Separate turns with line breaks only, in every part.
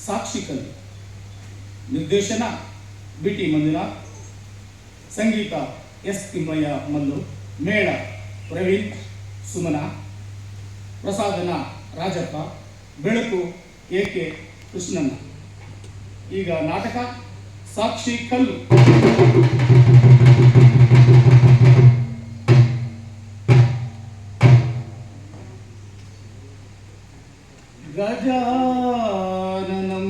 ಸಾಕ್ಷಿ ಕಲ್ಲು. ನಿರ್ದೇಶನ BT ಮಂಜುನಾಥ್, ಸಂಗೀತ S Thimmaiah Mallu, ಮೇಳ ಪ್ರವೀಣ್ ಸುಮನ, ಪ್ರಸಾದನ ರಾಜಪ್ಪ, ಬೆಳಕು AK ಕೃಷ್ಣಣ್ಣ. ಈಗ ನಾಟಕ ಸಾಕ್ಷಿ ಕಲ್ಲು. ಗಜಾನನಂ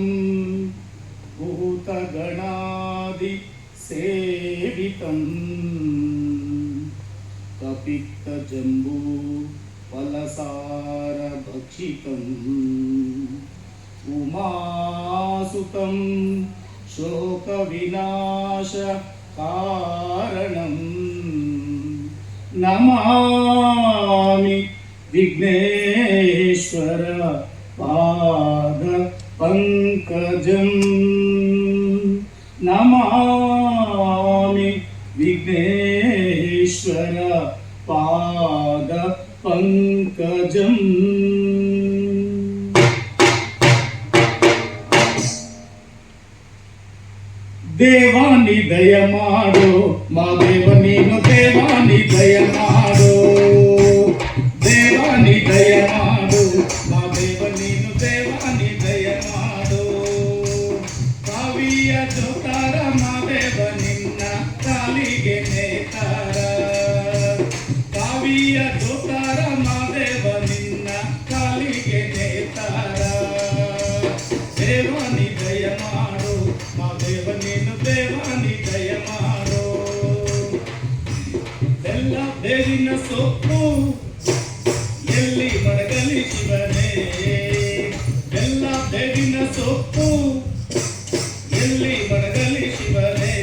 ಭೂತಗಣಾದಿ ಸೇವಿತಂ ಕಪಿತ್ತ ಜಂಬೂ ಫಲಸಾರ ಭಕ್ಷಿತಂ ಉಮಾಸುತಂ ಶೋಕ ವಿನಾಶ ಕಾರಣಂ ನಮಾಮಿ ವಿಘ್ನೇಶ್ವರ ಪಾದ ಪಂಕಜಂ. ನಮಾಮಿ ವಿಘ್ನೇಶ್ವರ ಪಾದ ಪಂಕಜಂ. ದೇವಾನಿ ದಯ ಮಾಡೋ ಮಾದೇವ ನೀನು, ದೇವಾನಿ ದಯ ಮಾಡೋ, ದೇವಾನಿ ದಯ ಮಾಡು ಮಾದೇವ ನೀನು, ದೇವಾನಿ ದಯ ಮಾಡೋ. ಕಾವಿಯ ಜೋತಾರ ಮಾದೇವ ನಿನ್ನ ಕಾಲಿಗೆ ನೇತಾರ, ಕಾವಿಯ ಜೋತಾರ ಮಾದೇವ ನಿನ್ನ ಕಾಲಿಗೆ ನೇತಾರ. ದೇವಾನಿ ದಯ ಮಾಡು ಮಾದೇವ ನೀನು, ದೇವಾನಿ ದಯ ಮಾಡೋ. ಎಲ್ಲ ಬೇರಿನ ಸೊಪ್ಪು ಎಲ್ಲಿ ಮಡಗಲಿ ಶಿವನೇ, ಎಲ್ಲ ಬೇರಿನ ಸೊಪ್ಪು ಎಲ್ಲಿ ಮಡಗಲಿ ಶಿವನೇ.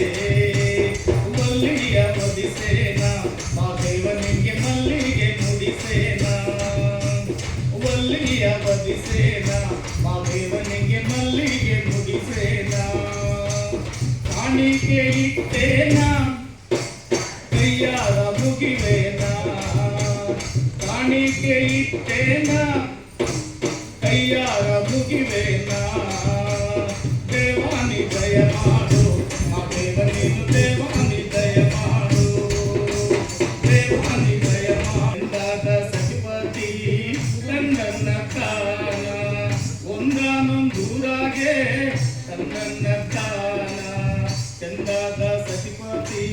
ಮಲ್ಲಿಗೆ ಮುಡಿಸೇನ ಮಾದೇವ ನಿಂಗೆ, ಮಲ್ಲಿಗೆ ಮುಡಿಸೇನ, ಮಲ್ಲಿಗೆ ಮುಡಿಸೇನ ಮಾದೇವ ನಿಂಗೆ, ಮಲ್ಲಿಗೆ ಮುಡಿಸೇನ. ಕಾಣಿಕೆ ಇಟ್ಟೇನ ಕೈಯಾರ ಮುಗಿವೇನ, ಕಾಣಿಕೆ ಇಟ್ಟೇನ ಕೈಯಾರ ಮುಗಿವೇನ. ದೇವಾನಿ ದಯ ಮಾಡು ಮಾದೇವ ನೀನು, ದೇವಾನಿ ದಯ ಮಾಡು, ದೇವಾನಿ ದಯ ಮಾಡ. ಸತಿಪತಿ ತನ್ನನ್ನ ಕಾನ, ಒಂದಾನೊಂದೂರಾಗೆ ತನ್ನನ್ನ ಕಾನ. ಚಂದಾದ ಸತಿಪತಿ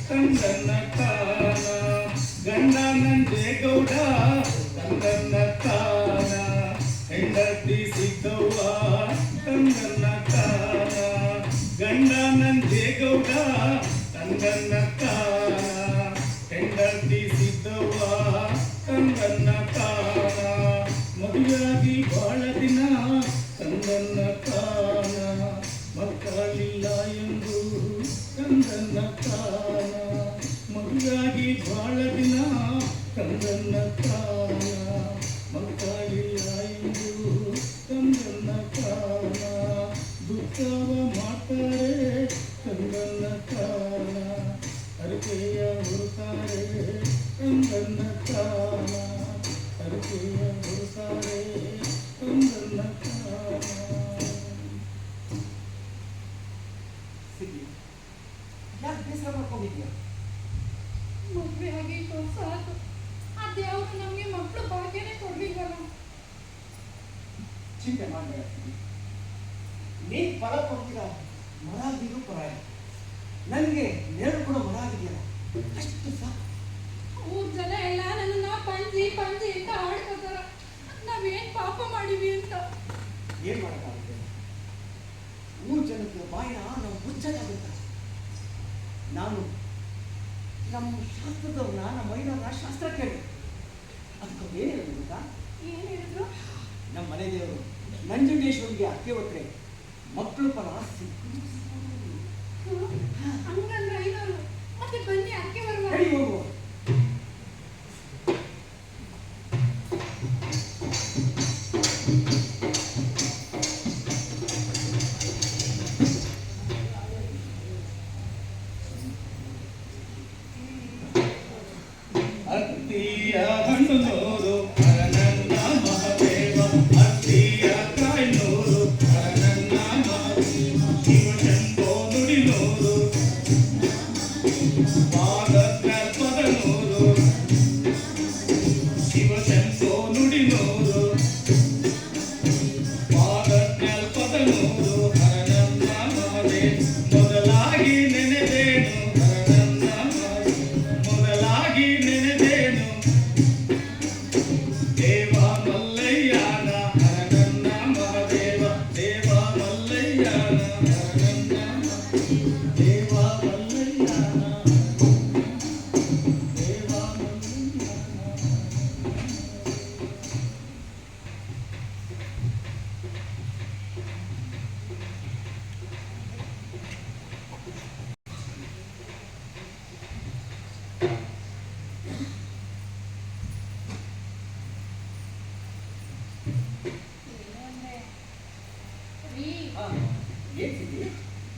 ತನ್ನನ್ನ ಕಾನ, ಗಂಡ ನಂಜೇಗೌಡ ತನ್ನನ್ನ ಕಾನ. ಹೆಂಡತಿ ಸಿದ್ದವ್ವ ತನ್ನನ್ನ ಕಾನ, ಗಂಡ ನಂಜೇಗೌಡ ತನ್ನನ್ನ ಕಾನ. ಹೆಂಡತಿ ಸಿದ್ದವ್ವ ತನ್ನನ್ನ ಕಾನ. ಮದುವೆಯಾಗಿ ಬಾಳ ದಿನ ತನ್ನನ್ನ ಕಾನ, ಮಕ್ಕಳಿಲ್ಲ ಎಂದು ತನ್ನನ್ನ ಕಾನ. ಮದುವೆಯಾಗಿ ಬಾಳ ದಿನ ತನ್ನನ್ನ ಕಾನ, ಮಕ್ಕಳಿಲ್ಲ ಎಂದು ತನ್ನನ್ನ ಕಾನ. ದುಃಖವ ಮಾಡ್ತಾರೆ ತನ್ನನ್ನ ಕಾನ, ಅರಿಕೆಯ ಹುಡುಕಾರೆ ತನ್ನನ್ನ ಕಾನ, ಅರಿಕೆಯ ಹುಡುಕಾರೆ ತನ್ನನ್ನ ಕಾನ.
ಯಾಕೆ ಬೇಸರ ಮಾಡ್ಕೊಂಡಿದ್ಯಾ?
ಮದುವೆ ಆಗಿತ್ತು ಸಾಕು, ಅದ್ಯಾವುದು ನಮಗೆ ಮಕ್ಕಳು ಭಾಗ್ಯನೇ ಕೊಡ್ಲಿಲ್ವಲ್ಲ.
ಚಿಂತೆ ಮಾಡಬೇಡ, ನೀನ್ ಫಲ ಕೊಡ್ತೀರ ಮರ ಆಗಿದ್ರು ಪರಾಯ. ನನಗೆ ನೆರಳು ಕೂಡ ಮರ ಆಗಿದೆಯಲ್ಲ, ಅಷ್ಟು ಸಾಕು.
ಊರ್ ಜನ ಎಲ್ಲ ನನ್ನನ್ನ ಪಂಜಿ ಪಂಜಿ ಅಂತ ಆಡ್ಕೋತಾರ. ನಾವೇನ್ ಪಾಪ ಮಾಡಿವಿ ಅಂತ.
ಏನ್ ಮಾಡಕ್ಕಾಗುತ್ತೆ? ಊರ್ ಜನಕ್ಕೆ ಬಾಯಿನ ನಾವು ಮುಚ್ಚಕ್ಕಾಗುತ್ತ. ನಾನು ನಮ್ಮ ಶಾಸ್ತ್ರದವ್ರನ್ನ, ನಮ್ಮ ಮೈನವ್ರನ್ನ ಶಾಸ್ತ್ರ ಕೇಳಿ ಅದಕ್ಕೆ ಏನ್ ಹೇಳಿದ್ರು ಗೊತ್ತಾ?
ಏನ್ ಹೇಳಿದ್ರು?
ನಮ್ಮ ಮನೆ ದೇವರು ನಂಜುಂಡೇಶ್ವರಿಗೆ ಅಕ್ಕೆ ಹೊತ್ತರೆ ಮಕ್ಕಳು ಫಲ
ಹಂಗಂದ್ರೆ ಐನೋರು ಮತ್ತೆ ಬನ್ನಿ ಅಕ್ಕೆ ಬರುವ.
ಹೋಗುವ.
ಅತ್ತಿಯ ಹಣ್ಣು ನೋಡು ನನ್ನ ಮಹದೇವ, ಅತ್ತಿಯ ಕಾಯಿ ನೋಡು ನನ್ನ
ಏನ್ ಸಿದ್ದಿ?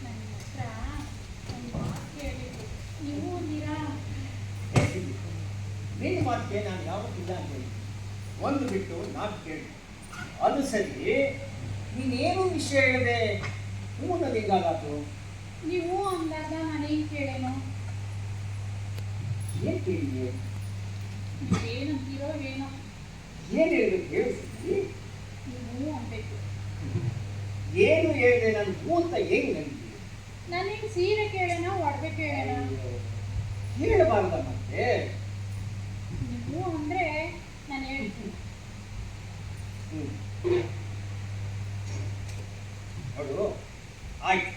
ನನ್ನ ಹತ್ರ ಒಂದು ಮಾತು ಕೇಳಬೇಕು. ನೀವು ಅಂದಿರಾ?
ಏನ್ ಸಿದ್ದಿ? ನಿನ್ನ ಮಾತಿಗೆ ನಾನು ಯಾವತ್ತಿಲ್ಲ ಅಂತ ಹೇಳಿ ಒಂದು ಬಿಟ್ಟು ನಾಲ್ಕು ಕೇಳಿ. ಅದು ಸರಿ, ನೀನೇನು ವಿಷಯ ಹೇಳಿದೆ ಹ್ಞೂ ಅನ್ನೋದು ಹೆಂಗಾಗಾತು?
ನೀವು ಅಂದಾಗ ನಾನೇನು ಕೇಳೇನು?
ಏನ್ ಕೇಳಿದೆ?
ಏನಂತೀರೋ ಏನೋ.
ಏನು ಹೇಳಿದ್ರು ಕೇಳಿಸಿದ್ದಿ?
ನೀವು ಅನ್ಬೇಕು.
ಏನು ಹೇಳಿದೆ? ನಾನು ಹ್ಞೂ ಅಂತ ಹೆಂಗ್ ನನಗೆ
ನಾನೇನು ಸೀರೆ ಕೇಳೇನೋ ಒಡವೆ ಕೇಳೇನೋ?
ಹೇಳಬಾರ್ದ ಮತ್ತೆ?
ನೀವು ಅಂದ್ರೆ ನಾನು ಹೇಳ್ತೀನಿ.
ನೋಡು, ಆಯ್ತು.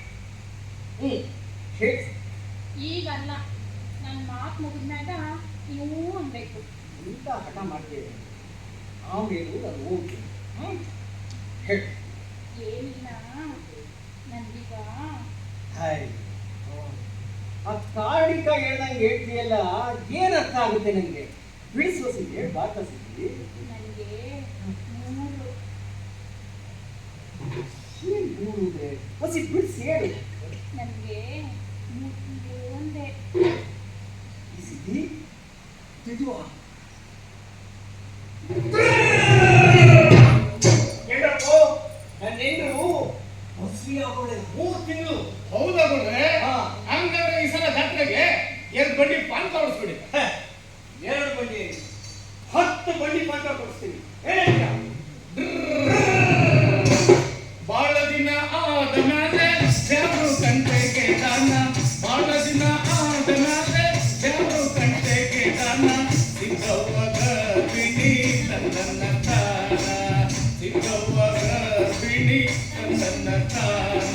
ಹೇಳಿ.
ಈಗಲ್ಲ, ನನ್ನ ಮಾತು ಮುಗಿದ್ಮ್ಯಾಗ ನೀವು ಅನ್ಬೇಕು.
ಇಂಥ ಹಠ ಮಾಡ್ತೇವೆ ಆಮೇಲೆ ಅದು ಹೋಗಿ ಹೇಳಿ.
ಏನಿಲ್ಲ, ನನಗೀಗ
ಹಾಯ್, ಆ ಕಾರಣಿಕ ಹೇಳ್ದಂಗೆ ಹೇಳ್ತೀಯಲ್ಲ, ಏನು ಅರ್ಥ ಆಗುತ್ತೆ ನನಗೆ? ಬಿಡಿಸುವ ಸಿದ್ದಿ, ಬಾತ ಸಿದ್ದಿ.
ನನಗೆ 3
ಏನು ದೂರುದೆ ಹೊಸಿ ಬಿಡಿಸಿ ಹೇಳು.
ನನಗೆ ಒಂದೇ
ಈ ಸಿದ್ದಿ ತಿದ್ದುವ ಕೇಳಪ್ಪೋ, ನನ್ನ ಹೆಣ್ಣು ಮದುವೆ ಆಗೋಳೆ 3 ತಿಂಗಳು.
ಹೌದಾ ಗುರುಗಳೇ?
ಹಾ.
ಹಂಗಾದ್ರೆ ಈ ಸಲ ಜಾತ್ರೆಗೆ 2 ಬಂಡಿ ಪಾನ್ ಕೊಡಿಸ್ಬಿಡಿ.
2 ಬಂಡಿ 10 ಬಂಡಿ ಮಾತ್ರ ಕೊಡಿಸ್ತೀನಿ. ಹೇಳ್ತೀಯ?
ಬಾಳ ದಿನ ಆದ ಮೇಲೆ ದೇವ್ರು ಕಂಟೆಗೆ ದಾನ, ಬಾಳ ದಿನ ಆದ ಮೇಲೆ ದೇವ್ರು ಕಂಟೆಗೆ ದಾನ, ಸಿಕ್ಕವ್ವ ಗರ್ಭಿಣಿ ತನ್ನ ತಾನ, ಸಿಕ್ಕವ್ವ ಗರ್ಭಿಣಿ ತನ್ನ ತಾನ,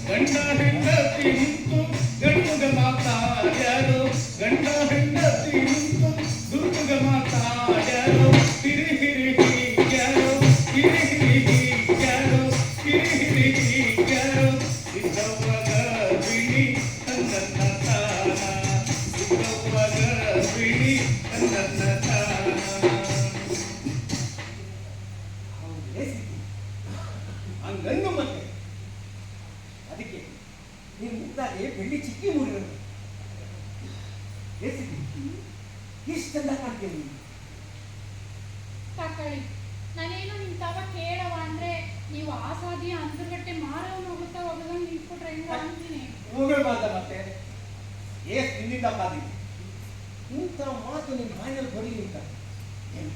ಗಂಡ ಹೆಂಡತಿ ನಿಂತು ಗಂಡುಗ ಮಾತಾಡ್ಯಾರು, ಗಂಡ ಹೆಂಡತಿ ನಿಂತು ದುರ್ಗ ಮಾತಾಡ್ಯಾರು, ಹಿರಿ ಹಿರಿ ಹೀಗ್ಯಾರು, ಹಿರಿ ಹಿರಿ ಹೀಗ್ಯಾರು, ಹಿರಿ ಹಿರಿ ಹೀಗ್ಯಾರು, ಸಿಕ್ಕವ್ವ ಗರ್ಭಿಣಿ ತನ್ನ ತಾನ, ಸಿಕ್ಕವ್ವ ಗರ್ಭಿಣಿ ತನ್ನ ತಾನ.
ಹೌದೇ ಸಿದ್ದಿ? ಹಂಗಂದು ಮತ್ತೆ ಅದಕ್ಕೆ ನೀನು ಮುಗ್ದಾಗೆ ಬೆಳ್ಳಿ ಚಿಕ್ಕಿ ಮೂಡಿರೋದು. ಎಷ್ಟು ಚಂದ ಕಾಣ್ತೀನಿ ನೀನು.
ತಕೊಳ್ಳಿ. ನಾನೇನು ನಿಮ್ಮ ತವ ಕೇಳವ ಅಂದ್ರೆ ನೀವು ಆಸಾದಿ ಅಂತರ್ಗಟ್ಟೆ ಮಾರವನ್ನ ಹೋಗುತ್ತಾ ಹೋಗೋದಂಗೆ ನಿಂತ್ಕೊಟ್ರೆ ಹೆಂಗ ಅಂತೀನಿ.
ಹೋಗಬಾರ್ದ ಮತ್ತೆ? ಏಸ್ ನಿನ್ನಿಂದ ಕಾದಿದೆ ಇಂಥ ಮಾತು ನಿನ್ನ ಬಾಯಿನಲ್ಲಿ ಬರೀ ಅಂತ ಏನು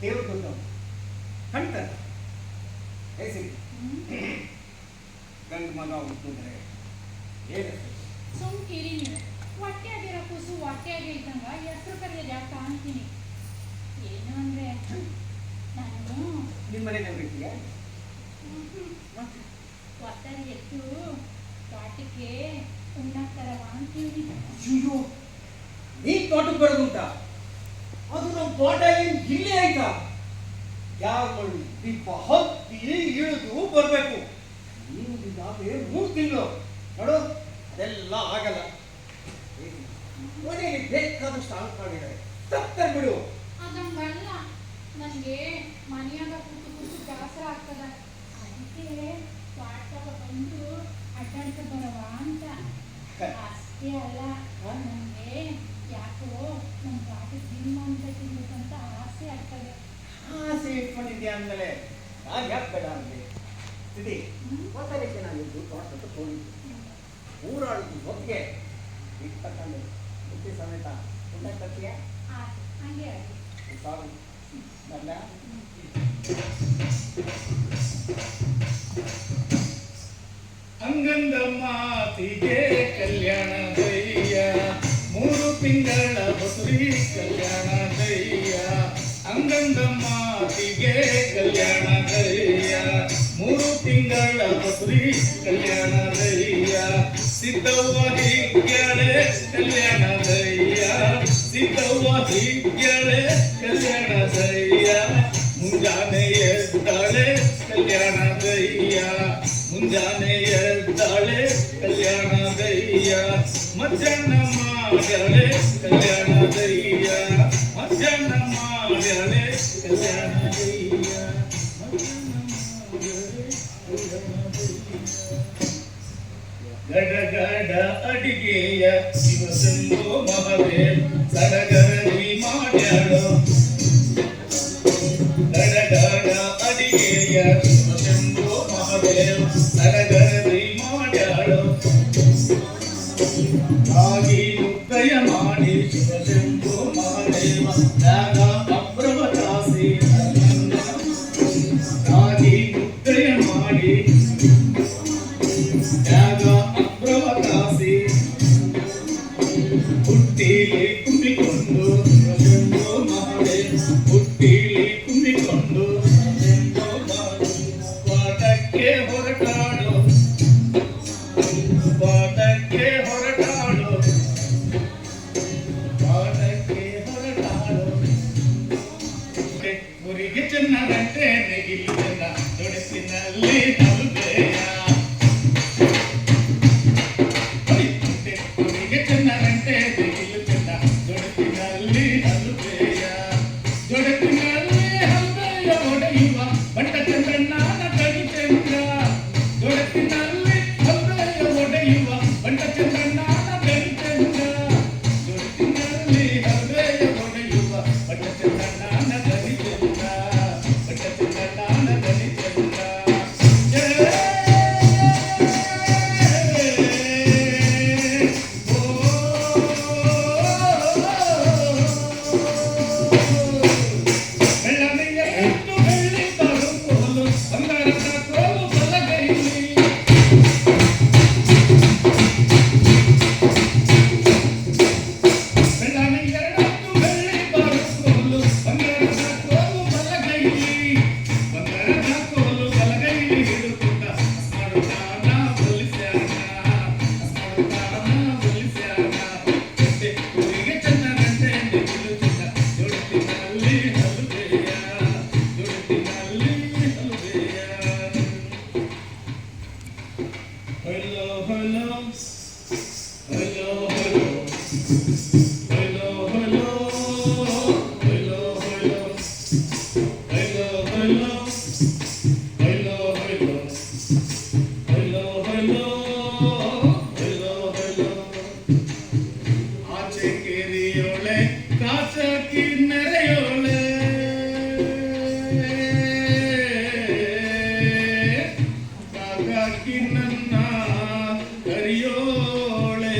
ದೇವ್ರು ಗೊತ್ತು ಕಣ್ತಾನೆ. ಹೇಸಿ ಗಂಡು ಮಗ ಹುಟ್ಟಿದ್ರೆ ಏನು
ಸುಮ್ಕಿರಿ ನೀವು. ಹೊಟ್ಟೆಯಾಗಿರೋ ಕೂಸು ಹೊಟ್ಟೆಯಾಗಿ ಇದ್ದಂಗ ಹೆಸರು ಕರೆಯೋದು ಯಾಕೆ ಅಂತೀನಿ. ಏನು ಅಂದ್ರೆ ನಾನು
ನಿಮ್ಮ ಮನೆ ನಂಬಿಕೆಯ
ಒತ್ತಡ ಎತ್ತು ತೋಟಕ್ಕೆ ಉಣ್ಣಾಕ್ತಾರವ ಅಂತೀವಿ.
ಅಯ್ಯೋ, ನೀ ತೋಟಕ್ಕೆ ಬರೋದು ಉಂಟ? ಅದು ನಮ್ಮ ತೋಟ ಏನು ಇಲ್ಲೇ ಆಯ್ತಾ? ಯಾರು ದೀಪ ಹತ್ತಿ ಇಳಿದು ಬರಬೇಕು. ನೀನು ಇದಾಗಲೇ 3 ತಿಂಗಳು ನೋಡು, ಅದೆಲ್ಲ ಆಗಲ್ಲ. ಮನೆಗೆ ಬೇಕಾದಷ್ಟು ಅನ್ಕೊಂಡಿದ್ದಾರೆ, ತಪ್ಪೇ ಬಿಡು.
ಅದಂಗಲ್ಲ, ನನಗೆ ಮನೆಯಾಗ ಕೂತು ಕೂತು ಬೇಸರ ಆಗ್ತದ. ಅದಕ್ಕೆ ತೋಟದಾಗ ಬಂದು ಅಡ್ಡಾಡ್ಕ ಬರವ ಅಂತ. ಅಷ್ಟೇ ಅಲ್ಲ, ನನಗೆ ಯಾಕೋ ನಮ್ಮ ತೋಟಕ್ಕೆ ದಿನ ಅಂತ ತಿನ್ಬೇಕಂತ ಆಸೆ ಆಗ್ತದೆ.
ಆಸೆ ಇಟ್ಕೊಂಡಿದ್ಯಾ ಅಂದಮೇಲೆ ನಾನು ಯಾಕೆ ಬೇಡ ಅಂದೆ? ಸಿದ್ದಿ, ಗೊತ್ತಾಗಕ್ಕೆ ನಾನಿದ್ದು ತೋಟಕ್ಕೆ ಹೋಗಿದ್ದೆ. ಊರಾಳಿದ್ದು ಹೊತ್ತಿಗೆ ಇಟ್ಟಕೊಂಡು ಬುದ್ಧಿ ಸಮೇತ ಉಂಟಾಗ್ತೀಯ?
ಹಂಗೆ ಆಗಿ
ಸಾರು ನನ್ನ
ಅಂಗಂದ ಮಾತಿಗೆ ಕಲ್ಯಾಣದಯ್ಯ, 3 ತಿಂಗಳ ಬಸುರಿ ಕಲ್ಯಾಣದಯ್ಯ, ಅಂಗಂದ ಮಾತಿಗೆ ಕಲ್ಯಾಣದಯ್ಯ, 3 ತಿಂಗಳ ಬಸುರಿ ಕಲ್ಯಾಣದಯ್ಯ, ಸಿದ್ದವ್ವ ಹೀಗ್ಯಾಳೆ ಕಲ್ಯಾಣದಯ್ಯ, ಸಿದ್ದವ್ವ ಹೀಗ್ಯಾಳೆ ಕಲ್ಯಾಣದಯ್ಯ, ಮುಂಜಾನೆ ಎದ್ದಾಳೆ ಕಲ್ಯಾಣದಯ್ಯ, ಮುಂಜಾನೆ ಎದ್ದಾಳೆ ಕಲ್ಯಾಣದಯ್ಯ, ಮಧ್ಯಾಹ್ನ ಮಾಡ್ಯಾಳೆ ಕಲ್ಯಾಣದಯ್ಯ, ಮಧ್ಯಾಹ್ನ ಮಾಡ್ಯಾಳೆ ಕಲ್ಯಾಣದಯ್ಯ, ಮಧ್ಯಾಹ್ನ ಮಾಡ್ಯಾಳೆ ಕಲ್ಯಾಣದಯ್ಯ. ಗಡಗಡ ಅಡಿಗೆಯ ಶಿವಶಂಭೋ ಮಹಾದೇವ್ ಸಡಗರದಿ ಮಾಡ್ಯಾಳೋ ಗಡಗಡ ಅಡಿಗೆಯ ಶಿವಶಂಭೋ ಮಹಾದೇವ್ ಸಡಗರದಿ ಮಾಡ್ಯಾಳೋ ರಾಗಿ ಮುದ್ದಯ ಮಾಡಿ ಶಿವಶಂಭೋ ಮಹಾದೇವ ತ್ಯಾಗ ಅಪ್ರವತಾಸಿ ರಾಗಿ ಮುದ್ದಯ ಮಾಡಿ ತ್ಯಾಗ ಅಪ್ರವತಾಸಿ ಹುಟ್ಟಿಲಿ ಕುಂಬಿಕೊಂಡು ಶಿವಶಂಭೋ ಮಹಾದೇವ ಹುಟ್ಟಿಲಿ ಕುಂಬಿಕೊಂಡು ಪಾಠಕ್ಕೆ ಹೊರಟಾಡು ಪಾಠಕ್ಕೆ ಹೊರಟಾಡು ಪಾಠಕ್ಕೆ ಹೊರಟಾಡು ಊರಿಗೆ ಚೆನ್ನದಂತೆ ನೆಗಿಲು ಚೆನ್ನ ದೊಡಸಿನಲ್ಲಿ ನಲುಬೆಯ ಊರಿಗೆ ಚೆನ್ನದಂತೆ ನೆಗಿಲು ಚೆನ್ನ ದೊಡಸಿನಲ್ಲಿ ನಲುಬೆಯ ದೊಡಸಿನಲ್ಲಿ ಹಲ್ಬೆಯ ಒಡೆಯುವ ಬಟ್ಟ ಚಂದ್ರನಾನ ಕಡಿ ಚಂದ್ರ ದೊಡಸಿನಲ್ಲಿ ಹಲ್ಬೆಯ ಒಡೆಯುವ ಬಟ್ಟ ಚಂದ್ರನಾನ ಕಡಿ ಚಂದ್ರ ದೊಡಸಿನಲ್ಲಿ ಹಲ್ಬೆಯ ಒಡೆಯುವ ಬಟ್ಟ ಚಂದ್ರನಾನ ಕಡಿ ಚಂದ್ರ ಬಟ್ಟ ಚಂದ್ರನಾನ ಕಡಿ ಚಂದ್ರ ಆಚೆ ಕೇರಿಯೋಳೆ ಕಾಚಕಿ ನೆರೆಯೋಳೆ ಕಾಕಾಕಿ ನನ್ನ ಕರಿಯೋಳೆ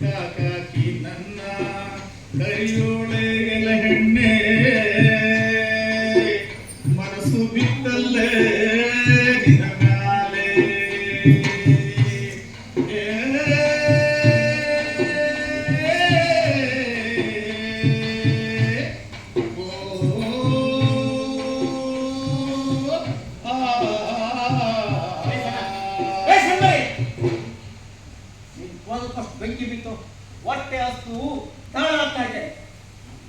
ಕಾಕಾಕಿ ನನ್ನ ಕರಿಯೋಳೆ ಎಲ ಹೆಣ್ಣೆ ಮನಸ್ಸು ಬಿಟ್ಟಲ್ಲೇ ನಿನ್ನ ಮ್ಯಾಲೆ
ಬೆಂಕಿ ಬಿತ್ತು ಹೊಟ್ಟೆ ಹಸ್ತು ತಾಳಾಗ್ತಾ ಇದೆ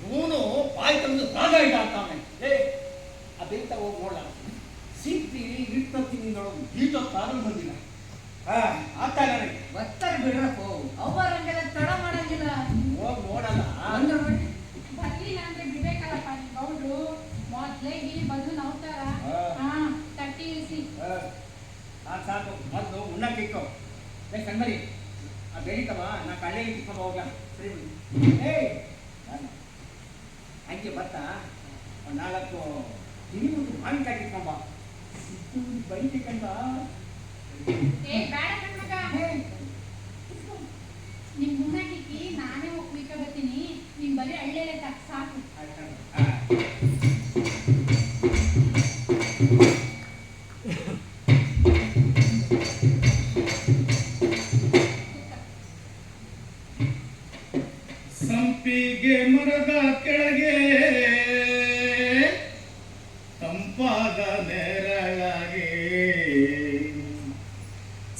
ಇವನು ಬಾಯಿ ತಂದು ರಾಗ ಇದ್ದಾಗ್ತಾನೆ ಅದೆಂತ ಹೋಗಿ ನೋಡ ಸಿಗ್ತಿ ಇರ್ತತ್ತೀನಿ ನೋಡೋದು ಈಟೋ ತಾನು ಬಂದಿಲ್ಲ ಆಗ್ತಾ ನನಗೆ
ಬರ್ತಾರೆ ಬಿಡ್ರಪ್ಪ ಅವರಂಗೆಲ್ಲ ತಡ ಮಾಡಂಗಿಲ್ಲ
ಹೋಗಿ ನೋಡಲ್ಲ
ಬರ್ಲಿಲ್ಲ ಅಂದ್ರೆ ಬಿಡ್ಬೇಕಲ್ಲಪ್ಪ ನಿಮ್ ಗೌಡ್ರು ಮೊದ್ಲೇ ಇಲ್ಲಿ ಬಂದು ನವ್ತಾರ ತಟ್ಟಿ ಇಳಿಸಿ
ಸಾಕು ಮೊದಲು ಉಣ್ಣಕ್ಕಿಕ್ಕೋ ಕಣ್ಮರಿ ಆ ಬೆಳಿತವ ನಾ ಕಳ್ಳೆಗೆ ತಿಕ್ಕೊಂಡು ಹೋಗ ಸರಿ ಹಂಗೆ ಬರ್ತಾ ಒಂದು 4 ತಿಂಗಳು ಮಾವಿನಕಾಯಿ ತಿಕ್ಕೊಂಬ ಬೈತಿ ಕಂಡ
ಬೇಡ ಕಣ್ಮಗ ನಿಮ್ ಮುನ್ನಕ್ಕಿಕ್ಕಿ ನಾನೇ ಹೋಗಿ ಕುಯ್ಕ ಬರ್ತೀನಿ ನಿಮ್ ಬರೀ ಹಳ್ಳೆಲೆ ಸಾಕು
ಸಂಪಿಗೆ ಮರದ ಕೆಳಗೆ ತಂಪಾದ ನೆರಳಾಗೆ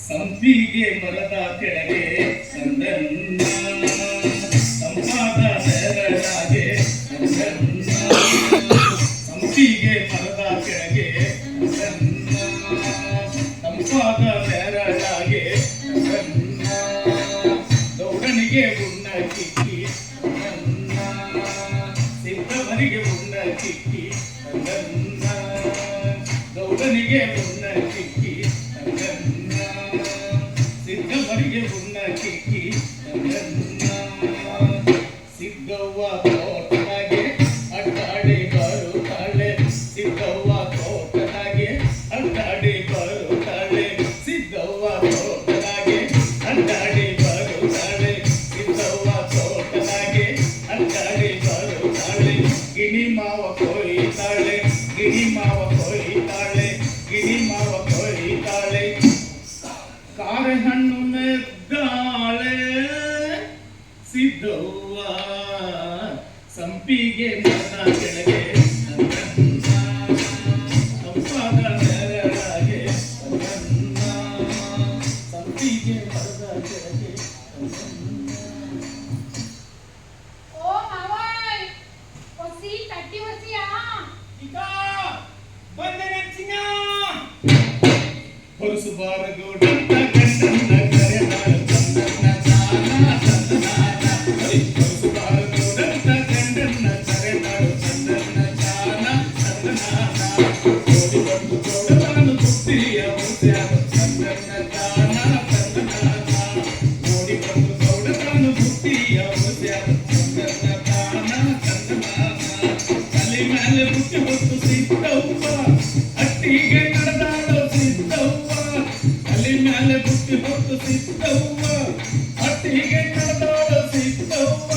ಸಂಪಿಗೆ ಮರದ ಕೆಳಗೆ ಸಂದನ್ನ ತಂಪಾದ ನೆರಳಾಗೆ ಸಂದನ್ನ ಸಂಪಿಗೆ ಮರದ ಕೆಳಗೆ ಸಂದನ್ನ ತಂಪಾದ ನೆರಳಾಗೆ ಸಂದನ್ನ ಗೌಡನಿಗೆ ಉಣ್ಣ ಕಿಕ್ಕಿ ಸಿದ್ದವನಿಗೆ ಉಣ್ಣ ಕಿಕ್ಕಿ ಗೌಡನಿಗೆ ಉಣ್ಣ ಕಿಕ್ಕಿ ಮಾವ ಕೊಯ್ತಾಳೆ ಗಿಣಿ ಮಾವ ಕೊಯ್ತಾಳೆ ಕಾರೆ ಹಣ್ಣು ಮೆದ್ದಾಳೆ ಸಿದ್ಧವ್ವ ಸಂಪಿಗೆ ಮರದ ಕೆಳಗೆ ತಂಪಾದ ನೆರಳಾಗೆ ಸಂಪಿಗೆ ಮರದ ಕೆಳಗೆ
ಓ ಮಾವಾಯ್ ಒಸಿ ತಟ್ಟಿ ಒಸಿಯಾ
ಈಗ ಬಂದೆ ನೆಚ್ಚಿನ
ಹೊರಸು ಬಾರಗೋಡಂತ ಗಂಡನ್ನ ಕರೆದಾಳು ಚಂದನ್ನ ಚಾನ ಚಂದನಾನ ಹೊರಸು ಬಾರಗೋಡಂತ ಗಂಡನ್ನ ಕರೆದಾಳು ಚಂದನ್ನ ಚಾನ ಚಂದನಾನ ಓಡಿ ಬಂದು ಕೊಡಲಾನು ಬುದ್ಧಿಯ ಮುಸ್ಯಾದ ಚಂದನ್ನ ಚಾನ ಚಂದನಾನ ಓಡಿ ಬಂದು ಕೊಡಲಾನು ಬುದ್ಧಿಯ ಮುಸ್ಯಾದ ಚಂದನ್ನ ಚಾನ ಚಂದನಾನ ತಲೆ ಮೇಲೆ ಬುಟ್ಟಿ ಹೊತ್ತು ಸಿದ್ದವ್ವ ಅಟ್ಟಿಗೆ ನಡೆದಾಡೋ ಸಿದ್ದವ್ವ ತಲೆ ಮೇಲೆ ಬುಟ್ಟಿ ಹೊತ್ತು ಸಿದ್ದವ್ವ ಅಟ್ಟಿಗೆ ನಡೆದಾಡೋ ಸಿದ್ದವ್ವ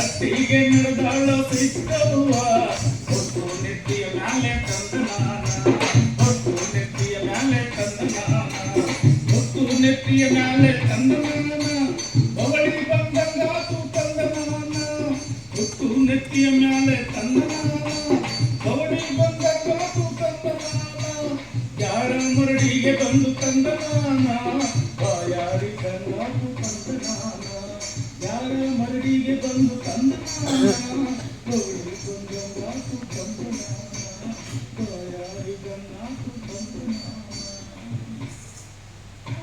ಅಟ್ಟಿಗೆ ನಡೆದಾಡೋ ಸಿದ್ದವ್ವ ಹೊತ್ತು ನೆತ್ತಿಯ ಮ್ಯಾಲೆ ತಂದನಾನ ಹೊತ್ತು ನೆತ್ತಿಯ ಮ್ಯಾಲೆ ತಂದನಾನ ಹೊತ್ತು ನೆತ್ತಿಯ ಮ್ಯಾಲೆ ತಂದನಾನ ಬವಳಿ ಬಂದಂಗಾತು ತಂದನಾನ ಹೊತ್ತು ನೆತ್ತಿಯ ಮ್ಯಾಲೆ ತಂದನಾನ ಬವಳಿ ಬಂದಂಗಾತು ತಂದನಾನ ಯಾರ ಮರಡಿಗೆ ಬಂದು ತಂದನಾನ ಬಾಯಾರಿ ಕಣ್ಣಾತು ತಂದನಾನ ಯಾರ ಮರಡಿಗೆ ಬಂದು ತಂದನಾನ ಬವಳಿ ಬಂದಂಗಾತು ತಂದನಾನ ಬಾಯಾರಿ ಕಣ್ಣಾತು ತಂದನಾನ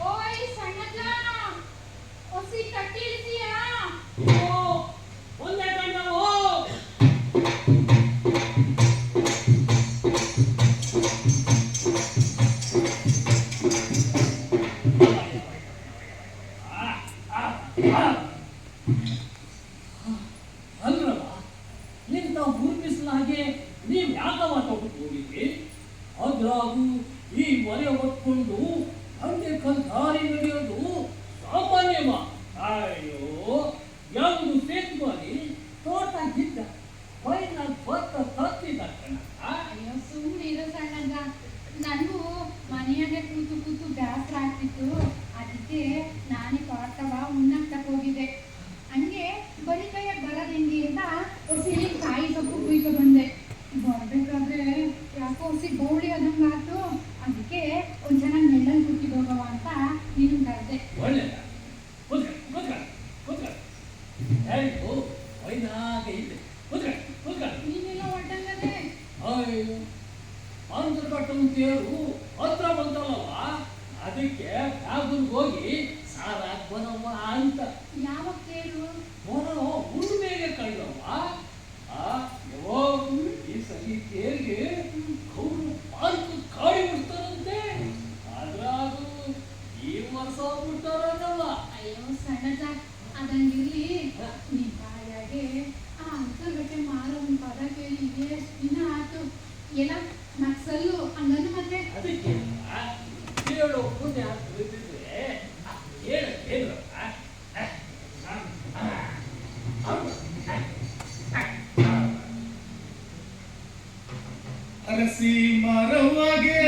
ಓಯ್ ಸಣ್ಣಜ್ಜ ಒಸಿ ತಟ್ಟಿ ಇಳಿಸಿಯಾ
ಓ ಒಂದೇ ಗಂಡ ಓ ಅಲ್ರವ ಇಂಥ ಹುರ್ಪಿಸಲಾಗೆ ನೀವು ಯಾಕವ ತಗೊಂಡಿದ್ರಿ ಅದ್ರಾಗೂ ಈ ಮನೆ ಹೊತ್ಕೊಂಡು ಹಂಗೆ ಕಲ್ದಾರಿ ನಡೆಯೋದು ಸಾಮಾನ್ಯವ ಅಯ್ಯೋ ಯಾವುದು ಸೇತು ಮಾಡಿ ತೋಟ ಗಿದ್ದ ಬೈನ ಭತ್ತ ತತ್ತಿದ ಕಣ
ಅಯ್ಯೋ ಸುಮ್ಮನೆ ಇರೋ ಸಣ್ಣಜ್ಜ ನನಗೂ ಮನೆಯಾಗೆ ಕೂತು ಕೂತು ಬೇಸರ ಆಗ್ತಿತ್ತು ಅದಕ್ಕೆ ನಾನೇ ತೋಟವ ಉಣ್ಣಕ್ಕೆ ಹೋಗಿದ್ದೆ ಹಂಗೆ ಬರೀ ಕೈಯಾಗ ಬರೋದಿಂದಿ ಅಂತ ಒಸಿ ಕಾಯಿ ಸೊಪ್ಪು ಕುಯ್ಕೊ ಬಂದೆ ಬರ್ಬೇಕಾದ್ರೆ ಯಾಕೋ ಒಸಿ ಬೌಳಿ ಆದಂಗೆ ಆಯ್ತು ಅದಕ್ಕೆ ಒಂದು ಚೆನ್ನಾಗಿ ನೆಲ್ಲಲ್ಲಿ ಕೂತಿದ್ದು ಹೋಗವ ಅಂತ ನೀನು ಕರೆದೆ
ಒಳ್ಳೆದ ಕೂತ್ಕೊಳ್ಳಿ ಹೇಳು ಬೈನಾಗೆ ಇದೆ ಕೂತ್ಕೊಳ್ಳಿ
ನೀನೆಲ್ಲ ಹೊಟ್ಟಂಗದೆ
ಅಯ್ಯೋ ಅಂತರ್ಗಟ್ಟನ ತೇರು ಹತ್ರ ಬಂತಲ್ಲವ ಅದಕ್ಕೆ ಬ್ಯಾಗುರ್ಗೆ ಹೋಗಿ ಸಾರಾಕ್ ಬರವ್ವ ಅಂತ
ಯಾವಾಗ ತೇರು
ಬರೋ ಹುಣ್ಣಿಮೆಗೆ ಕಂಡವ್ವ ಯೋ ಈ ಸಲ ತೇರಿಗೆ ಅವರು ಪಾರ್ಕ್ ಕಾಡಿ ಬಿಡ್ತಾರಂತೆ ಅದ್ರಾಗೂ ಈ ವರ್ಷ ಬಿಡ್ತಾರನ್ನವ
ಅಯ್ಯೋ ಸಣ್ಣದ ಅದಂಗಿರ್ಲಿ ನೀ ಬಾಯಾಗೆ ಆ ಅಂತರ್ಗಟ್ಟೆ ಮಾರೋ ಒಂದು ಪದ ಕೇಳಿ ಎಷ್ಟು ದಿನ ಆಯ್ತು ಎಲ್ಲ ನಕ್ಸಲ್ಲು ಹಂಗನ್ನು ಮತ್ತೆ
ಅದಕ್ಕೆ ಹೇಳು ಪುಣ್ಯ ತಿಳಿದಿದ್ರೆ ಹೇಳು
ಅರಸಿ ಮರವಾಗೆ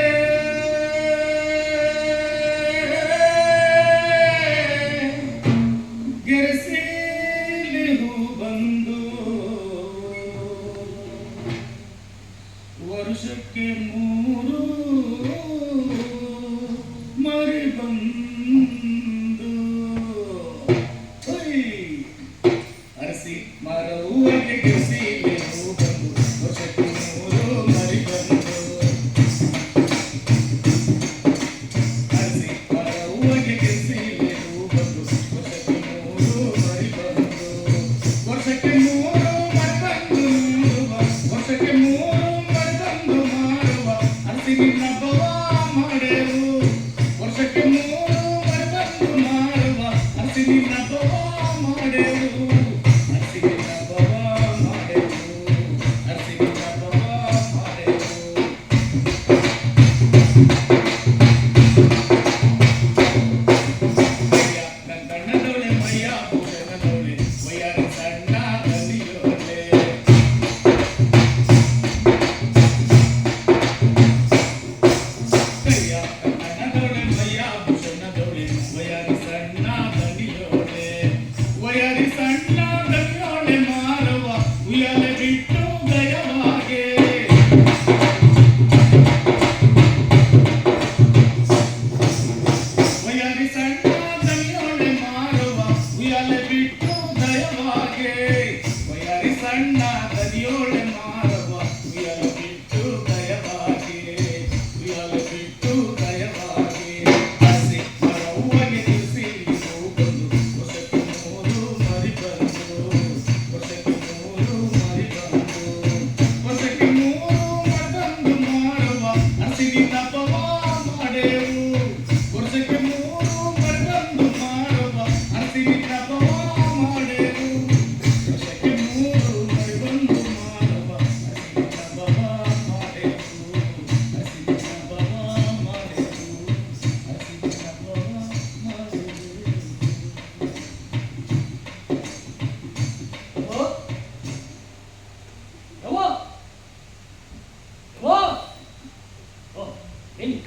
ಗೆರಸೇಲಿ ಹೂ ಬಂದು ವರ್ಷಕ್ಕೆ 3 ಮರಿ ಬಂದು ಅರಸಿ ಮರವಾಗೆ ಗೆರಸೇಲಿ ಹೂ ಬಂದು ವರ್ಷಕ್ಕೆ 3 ಮರಿ ಬಂದು ಅರಸಿ ಮರವಾಗೆ ಗೆರಸೇಲಿ ಹೂ ಬಂದು ವರ್ಷಕ್ಕೆ 3 ಮರಿ ಬಂದು ವರ್ಷಕ್ಕೆ 3 ಮರಿ ಬಂದು ವರ್ಷಕ್ಕೆ 3 ಮರಿ ಬಂದು ಮಾಡುವ ಅರಸಿನ ಹಬ್ಬವ ಮಾಡೆವು ವರ್ಷಕ್ಕೆ 3 ಮರಿ ಬಂದು ಮಾಡುವ ಅರಸಿನ ಹಬ್ಬವ ಮಾಡೆವು ಅರಸಿನ ಹಬ್ಬವ ಮಾಡೆವು ಅರಸಿನ ಹಬ್ಬವ ಮಾಡೆವು ಕಣ್ಣದವಳೆ ಮೈಯ ಭೂಷಣದವಳೆ ಮೈಯಾರ ಸಣ್ಣ ಕಲಿಯೋಳೆ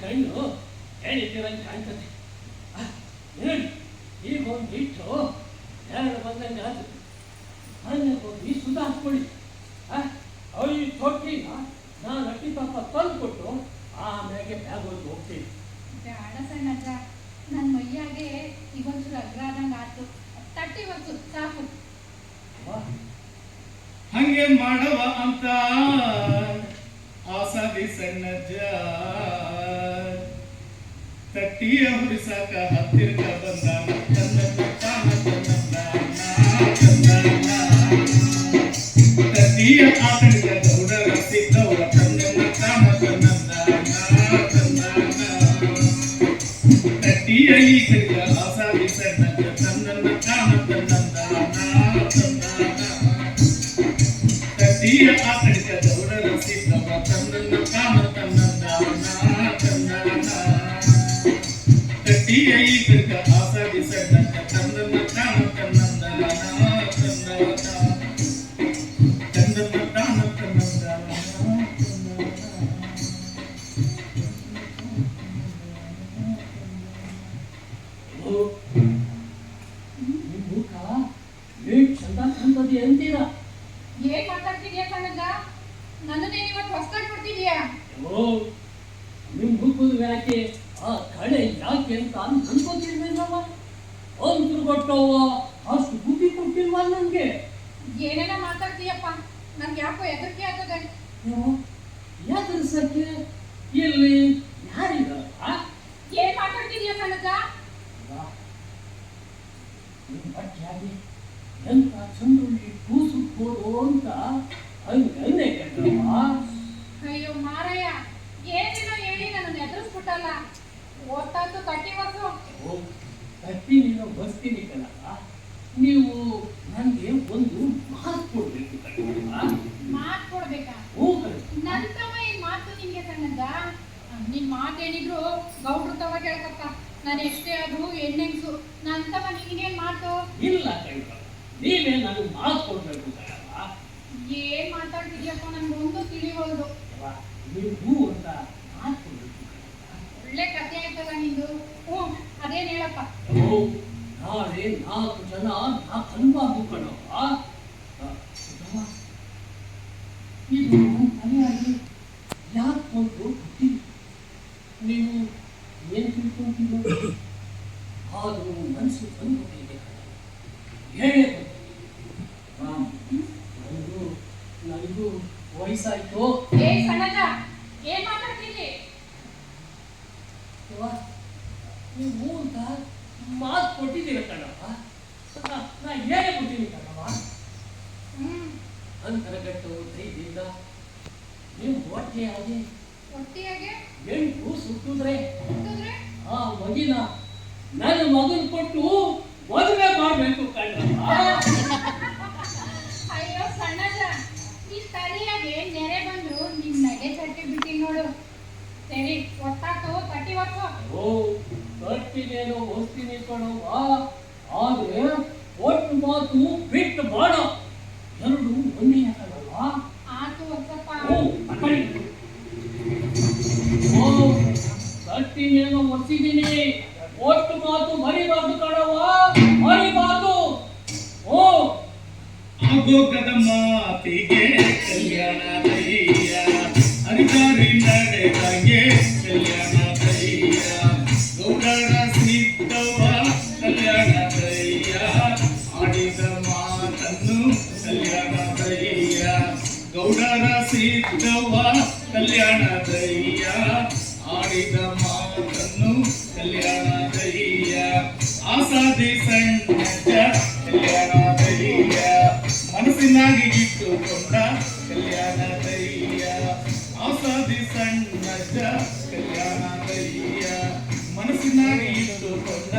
ಕಣ್ಣು ಹೇಳಿದ್ದೀರಂಗೆ ಕಾಣ್ತದೆ. ಹೇಳಿ ಈಗ ಒಂದು ಇಟ್ಟು ಎರಡು ಬಂದಂಗೆ ಆದ್ರೆ ಮನೆ ಹೋಗಿ ಸುಧಾರಿಸ್ಕೊಳ್ಳಿ. ಈ ತೊಟ್ಟಿನ ನಾನು ಅಟ್ಟಿ ಪಾಪ ತಂದು ಕೊಟ್ಟು ಆಮೇಲೆ ಬ್ಯಾಗ್ ಹೊರಗೆ ಹೋಗ್ತೀನಿ.
ಬೇಡ ಸಣ್ಣಜ್ಜ, ನನ್ನ ಮೈಯಾಗೆ ಈಗೊಂಚೂರು ಅಗ್ರಾದಂಗೆ ಆಯ್ತು. ತಟ್ಟಿ ಹೊತ್ತು ಸಾಕು.
ಹಂಗೆ ಮಾಡವ ಅಂತ ಆಸಾದಿ ಸಣ್ಣಜ್ಜ ತಟ್ಟಿಯ ಹುರಿಸಾಕ ಹತ್ತಿರಕ ಬಂದಾನ ತಟ್ಟಿಯ ಆತಳಿಕ ಗೌಡರ ಸಿದ್ದವರ ತನ್ನ ತಾನ ತಟ್ಟಿಯ ಈ ಕಡಿಗ ಆಸಾದಿ ಸಣ್ಣಜ್ಜ ತನ್ನ ತಾನ ತಟ್ಟಿಯ ಆತಳಿಕ ಗೌಡರ ಸಿದ್ದವರ ತನ್ನ ತಾನ ತಟ್ಟಿಯ ಈ ಕಡಿಗ ಆಸಾದಿ ಸಣ್ಣಜ್ಜ ತನ್ನ ತಾನ
ಅಂತೀರಾ?
ಏನ್ ಮಾತಾಡ್ತಿದ್ಯಾ ಸಣ್ಣಜ್ಜ? ನನ್ನನ್ನೇ ಇವತ್ತು ಹೊಸ್ತಾಗಿ ಕೊಡ್ತಿದ್ಯಾ?
ನಿಮ್ ಹುಡುಗರು ಯಾಕೆ ಆ ಕಡೆ ಯಾಕೆ ಅಂತ ಅನ್ಕೋತಿರ್ಬೇಕವ. ಅಂತರು ಕೊಟ್ಟವ ಅಷ್ಟು ಬುದ್ಧಿ ಕೊಟ್ಟಿಲ್ವಾ ನನ್ಗೆ?
ಏನೇನ ಮಾತಾಡ್ತೀಯಪ್ಪ, ನನ್ಗೆ ಯಾಕೋ ಹೆದರಿಕೆ ಆಗ್ತದೆ.
ಯಾಕರ್ಸಕ್ಕೆ ಇಲ್ಲಿ ಯಾರಿದಾರಪ್ಪ?
ಏನ್ ಮಾತಾಡ್ತಿದ್ಯಾ ಸಣ್ಣಜ್ಜ?
ನಿಮ್ ಬಟ್ಟೆಯಾಗಿ ಎಂತ ಚಂದ್ರುಳ್ಳಿ ಕೂಸುಕೋದು ಅಂತ ಹಂಗನ್ನೇ ಕೇಳ್ರಮ್ಮ.
ಅಯ್ಯೋ ಮಾರಯ್ಯ, ಏನೇನೋ ಹೇಳಿ ನನ್ನನ್ನು ಎದುರಿಸ್ಬಿಟ್ಟಲ್ಲ. ಓದ್ತಾಯ್ತು ತಟ್ಟಿ ಹೊತ್ತು.
ತಟ್ಟಿ ನೀನು ಬರ್ತೀನಿ ಕಣಪ್ಪ. ನೀವು ನನಗೆ ಒಂದು ಮಾತು ಕೊಡ್ಬೇಕು ಕಣಪ್ಪ.
ಮಾತು ಕೊಡ್ಬೇಕಾ? ನನ್ನ ತವ ಈ ಮಾತು ನಿನ್ಗೆ ಸಣ್ಣಜ್ಜ. ನಿನ್ ಮಾತು ಏನಿದ್ರು ಗೌಡ್ರ ತವ ಕೇಳ್ಕಪ್ಪ. ನಾನು ಎಷ್ಟೇ ಅದು ಹೆಣ್ಣೆಂಗ್ಸು, ನನ್ನ ತವ ನಿನ್ಗೇನ್ ಮಾತು?
ಇಲ್ಲ ಕಣ್ಣ, ನೀವೇ ನನಗೆ ಮಾತು ಕೊಡ್ಬೇಕು ಕಣಪ್ಪ.
ಏನ್ ಮಾತಾಡ್ತಿದ್ಯಪ್ಪ, ನನ್ಗೊಂದು ತಿಳಿವಲ್ದು.
ನೀವು ಅಂತ ಮಾತು ಕೊಡ್ಬೇಕು.
ಒಳ್ಳೆ ಕಥೆ ಆಯ್ತಲ್ಲ ನಿಂದು. ಅದೇನ್ ಹೇಳಪ್ಪ.
ನಾಳೆ 4 ಜನ ನಾ ಕನ್ಬಾರ್ದು ಕಣಪ್ಪ. ಇದು ನನ್ನ ತಲೆಯಾಗಿ ಯಾಕೆ ಬಂತು ಗೊತ್ತಿಲ್ಲ. ನೀವು ಏನು ತಿಳ್ಕೊಂತೀನೋ ಆದರೂ ಮನಸ್ಸು ಬಂದ್ಬಿಟ್ಟಿದೆ. ಹೇಳೇ ನನಗೂ ವಯಸ್ಸಾಯ್ತು.
ಏ ಸಣ್ಣಜ್ಜ, ಏನ್ ಮಾತಾಡ್ತಿದ್ದಿ?
ನೀವು ಅಂತ ಮಾತು ಕೊಟ್ಟಿದ್ದೀರ ಕಣಪ್ಪ. ನಾ ಹೇಗೆ ಕೊಟ್ಟಿದ್ದೀನಿ ಕಣಪ್ಪ. ಅಂತರಗಟ್ಟು ಧೈರ್ಯದಿಂದ ನೀವು ಹೊಟ್ಟೆಯಾಗೆ ಎಂಟು ಸುತ್ತಿದ್ರೆ ಆ ಮಗಿನ ನನ್ನ ಮಗನ ಕೊಟ್ಟು ಮದುವೆ ಮಾಡಬೇಕು ಕಣಪ್ಪ.
ಅಯ್ಯೋ ಸಣ್ಣಜ್ಜ, ಈ ತಲೆಯಾಗೆ ನೆರೆ ಬಂದು ನಿಮ್ ನಗೆ ಚಟ್ಟಿ ಬಿಟ್ಟಿ ನೋಡು. ಸರಿ, ಒಟ್ಟಾತು ತಟ್ಟಿ ಹೊತ್ತು.
ತಟ್ಟಿನೇನೋ ಹೋಗ್ತೀನಿ ಕಣವ್ವ, ಆದ್ರೆ ಒಟ್ಟು ಮಾತು ಬಿಟ್ಟು ಮಾಡ. ಎರಡು ಒಂದೇ ಕಣವ್ವ.
ಆತು ಒಂದ್ಸಪ್ಪ.
ತಟ್ಟಿನೇನೋ ಒರ್ಸಿದ್ದೀನಿ, ಒಟ್ಟು ಮಾತು ಮರಿಬಾರ್ದು ಕಣವ್ವ, ಮರಿಬಾರ್ದು.
ಆಗೋಗದ ಮಾತಿಗೆ ಕಲ್ಯಾಣದಯ್ಯ, ಅರಿದಾರಿ ನಡೆದಾಗೆ ಕಲ್ಯಾಣದಯ್ಯ, ಗೌಡರ ಸಿದ್ದವ್ವ ಕಲ್ಯಾಣದಯ್ಯ, ಆಡಿದ ಮಾತನ್ನು ಕಲ್ಯಾಣದಯ್ಯ, ಗೌಡರ ಸಿದ್ದವ್ವ ಕಲ್ಯಾಣದಯ್ಯ, ಆಡಿದ ಮಾತನ್ನು ಕಲ್ಯಾಣದಯ್ಯ, ಆಸಾದಿ ಸಣ್ಣಜ್ಜ ಕಲ್ಯಾಣದಯ್ಯ, ಮನಸ್ಸಿನಾಗಿ ಇಟ್ಟುಕೊಂಡ ಕಲ್ಯಾಣದಯ್ಯ, ಆಸಾದಿ ಸಣ್ಣಜ್ಜ ಕಲ್ಯಾಣದಯ್ಯ, ಮನಸ್ಸಿನಾಗಿ ಇಟ್ಟುಕೊಂಡ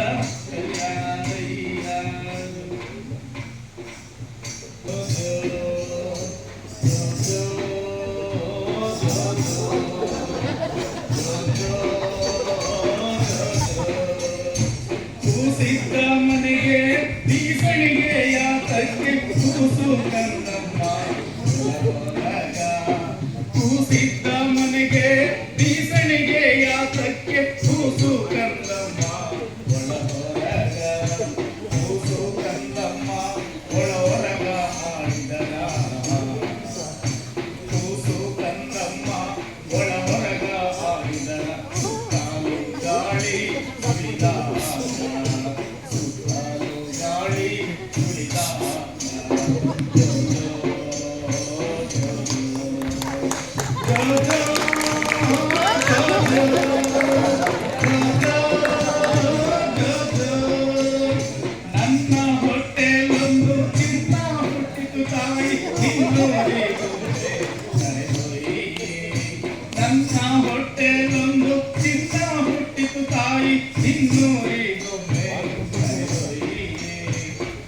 ಕಲ್ಯಾಣದಯ್ಯ. ಕೂಸಿದ್ದ ಮನೆಗೆ ಬೀಸಣಿಗೆ ಯಾತಕ್ಕೆ ಕೂಸು ಕನ್ನಮ್ಮ, ಕೂಸಿದ್ದ ಮನೆಗೆ ಬೀಸಣಿಗೆ ಯಾತಕ್ಕೆ ನನ್ನ ಹೊಟ್ಟೆಲೊಂದು ಚಿನ್ನ ಹುಟ್ಟಿತು ತಾಯಿ ನಿನ್ನೂರಿಗೆ ನನ್ನ ಹೊಟ್ಟೆಲೊಂದು ಚಿನ್ನ ಹುಟ್ಟಿತು ತಾಯಿ ನಿನ್ನೂರಿಗೊಮ್ಮೆ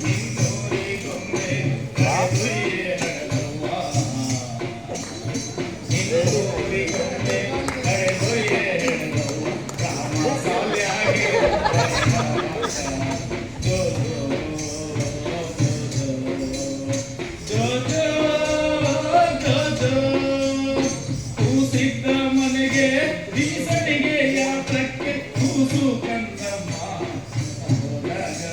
ನಿನ್ನೂರಿಗೊಮ್ಮೆ ಕರೆದೊಯ್ಯೆರಡವ್ವ ನಿನ್ನೂರಿಗೊಮ್ಮೆ ಕರೆದೊಯ್ಯೆರಡವ್ವ ರಾಮ ಸಾಲ್ಯಾಗೆ ಕೂಸಿದ್ದ ಮನೆಗೆ ಬೀಸಣಿಗೆ ಯಾತ್ರಕ್ಕೆ ಕೂಸು ಕಂದಮ್ಮ ಹೊರಗ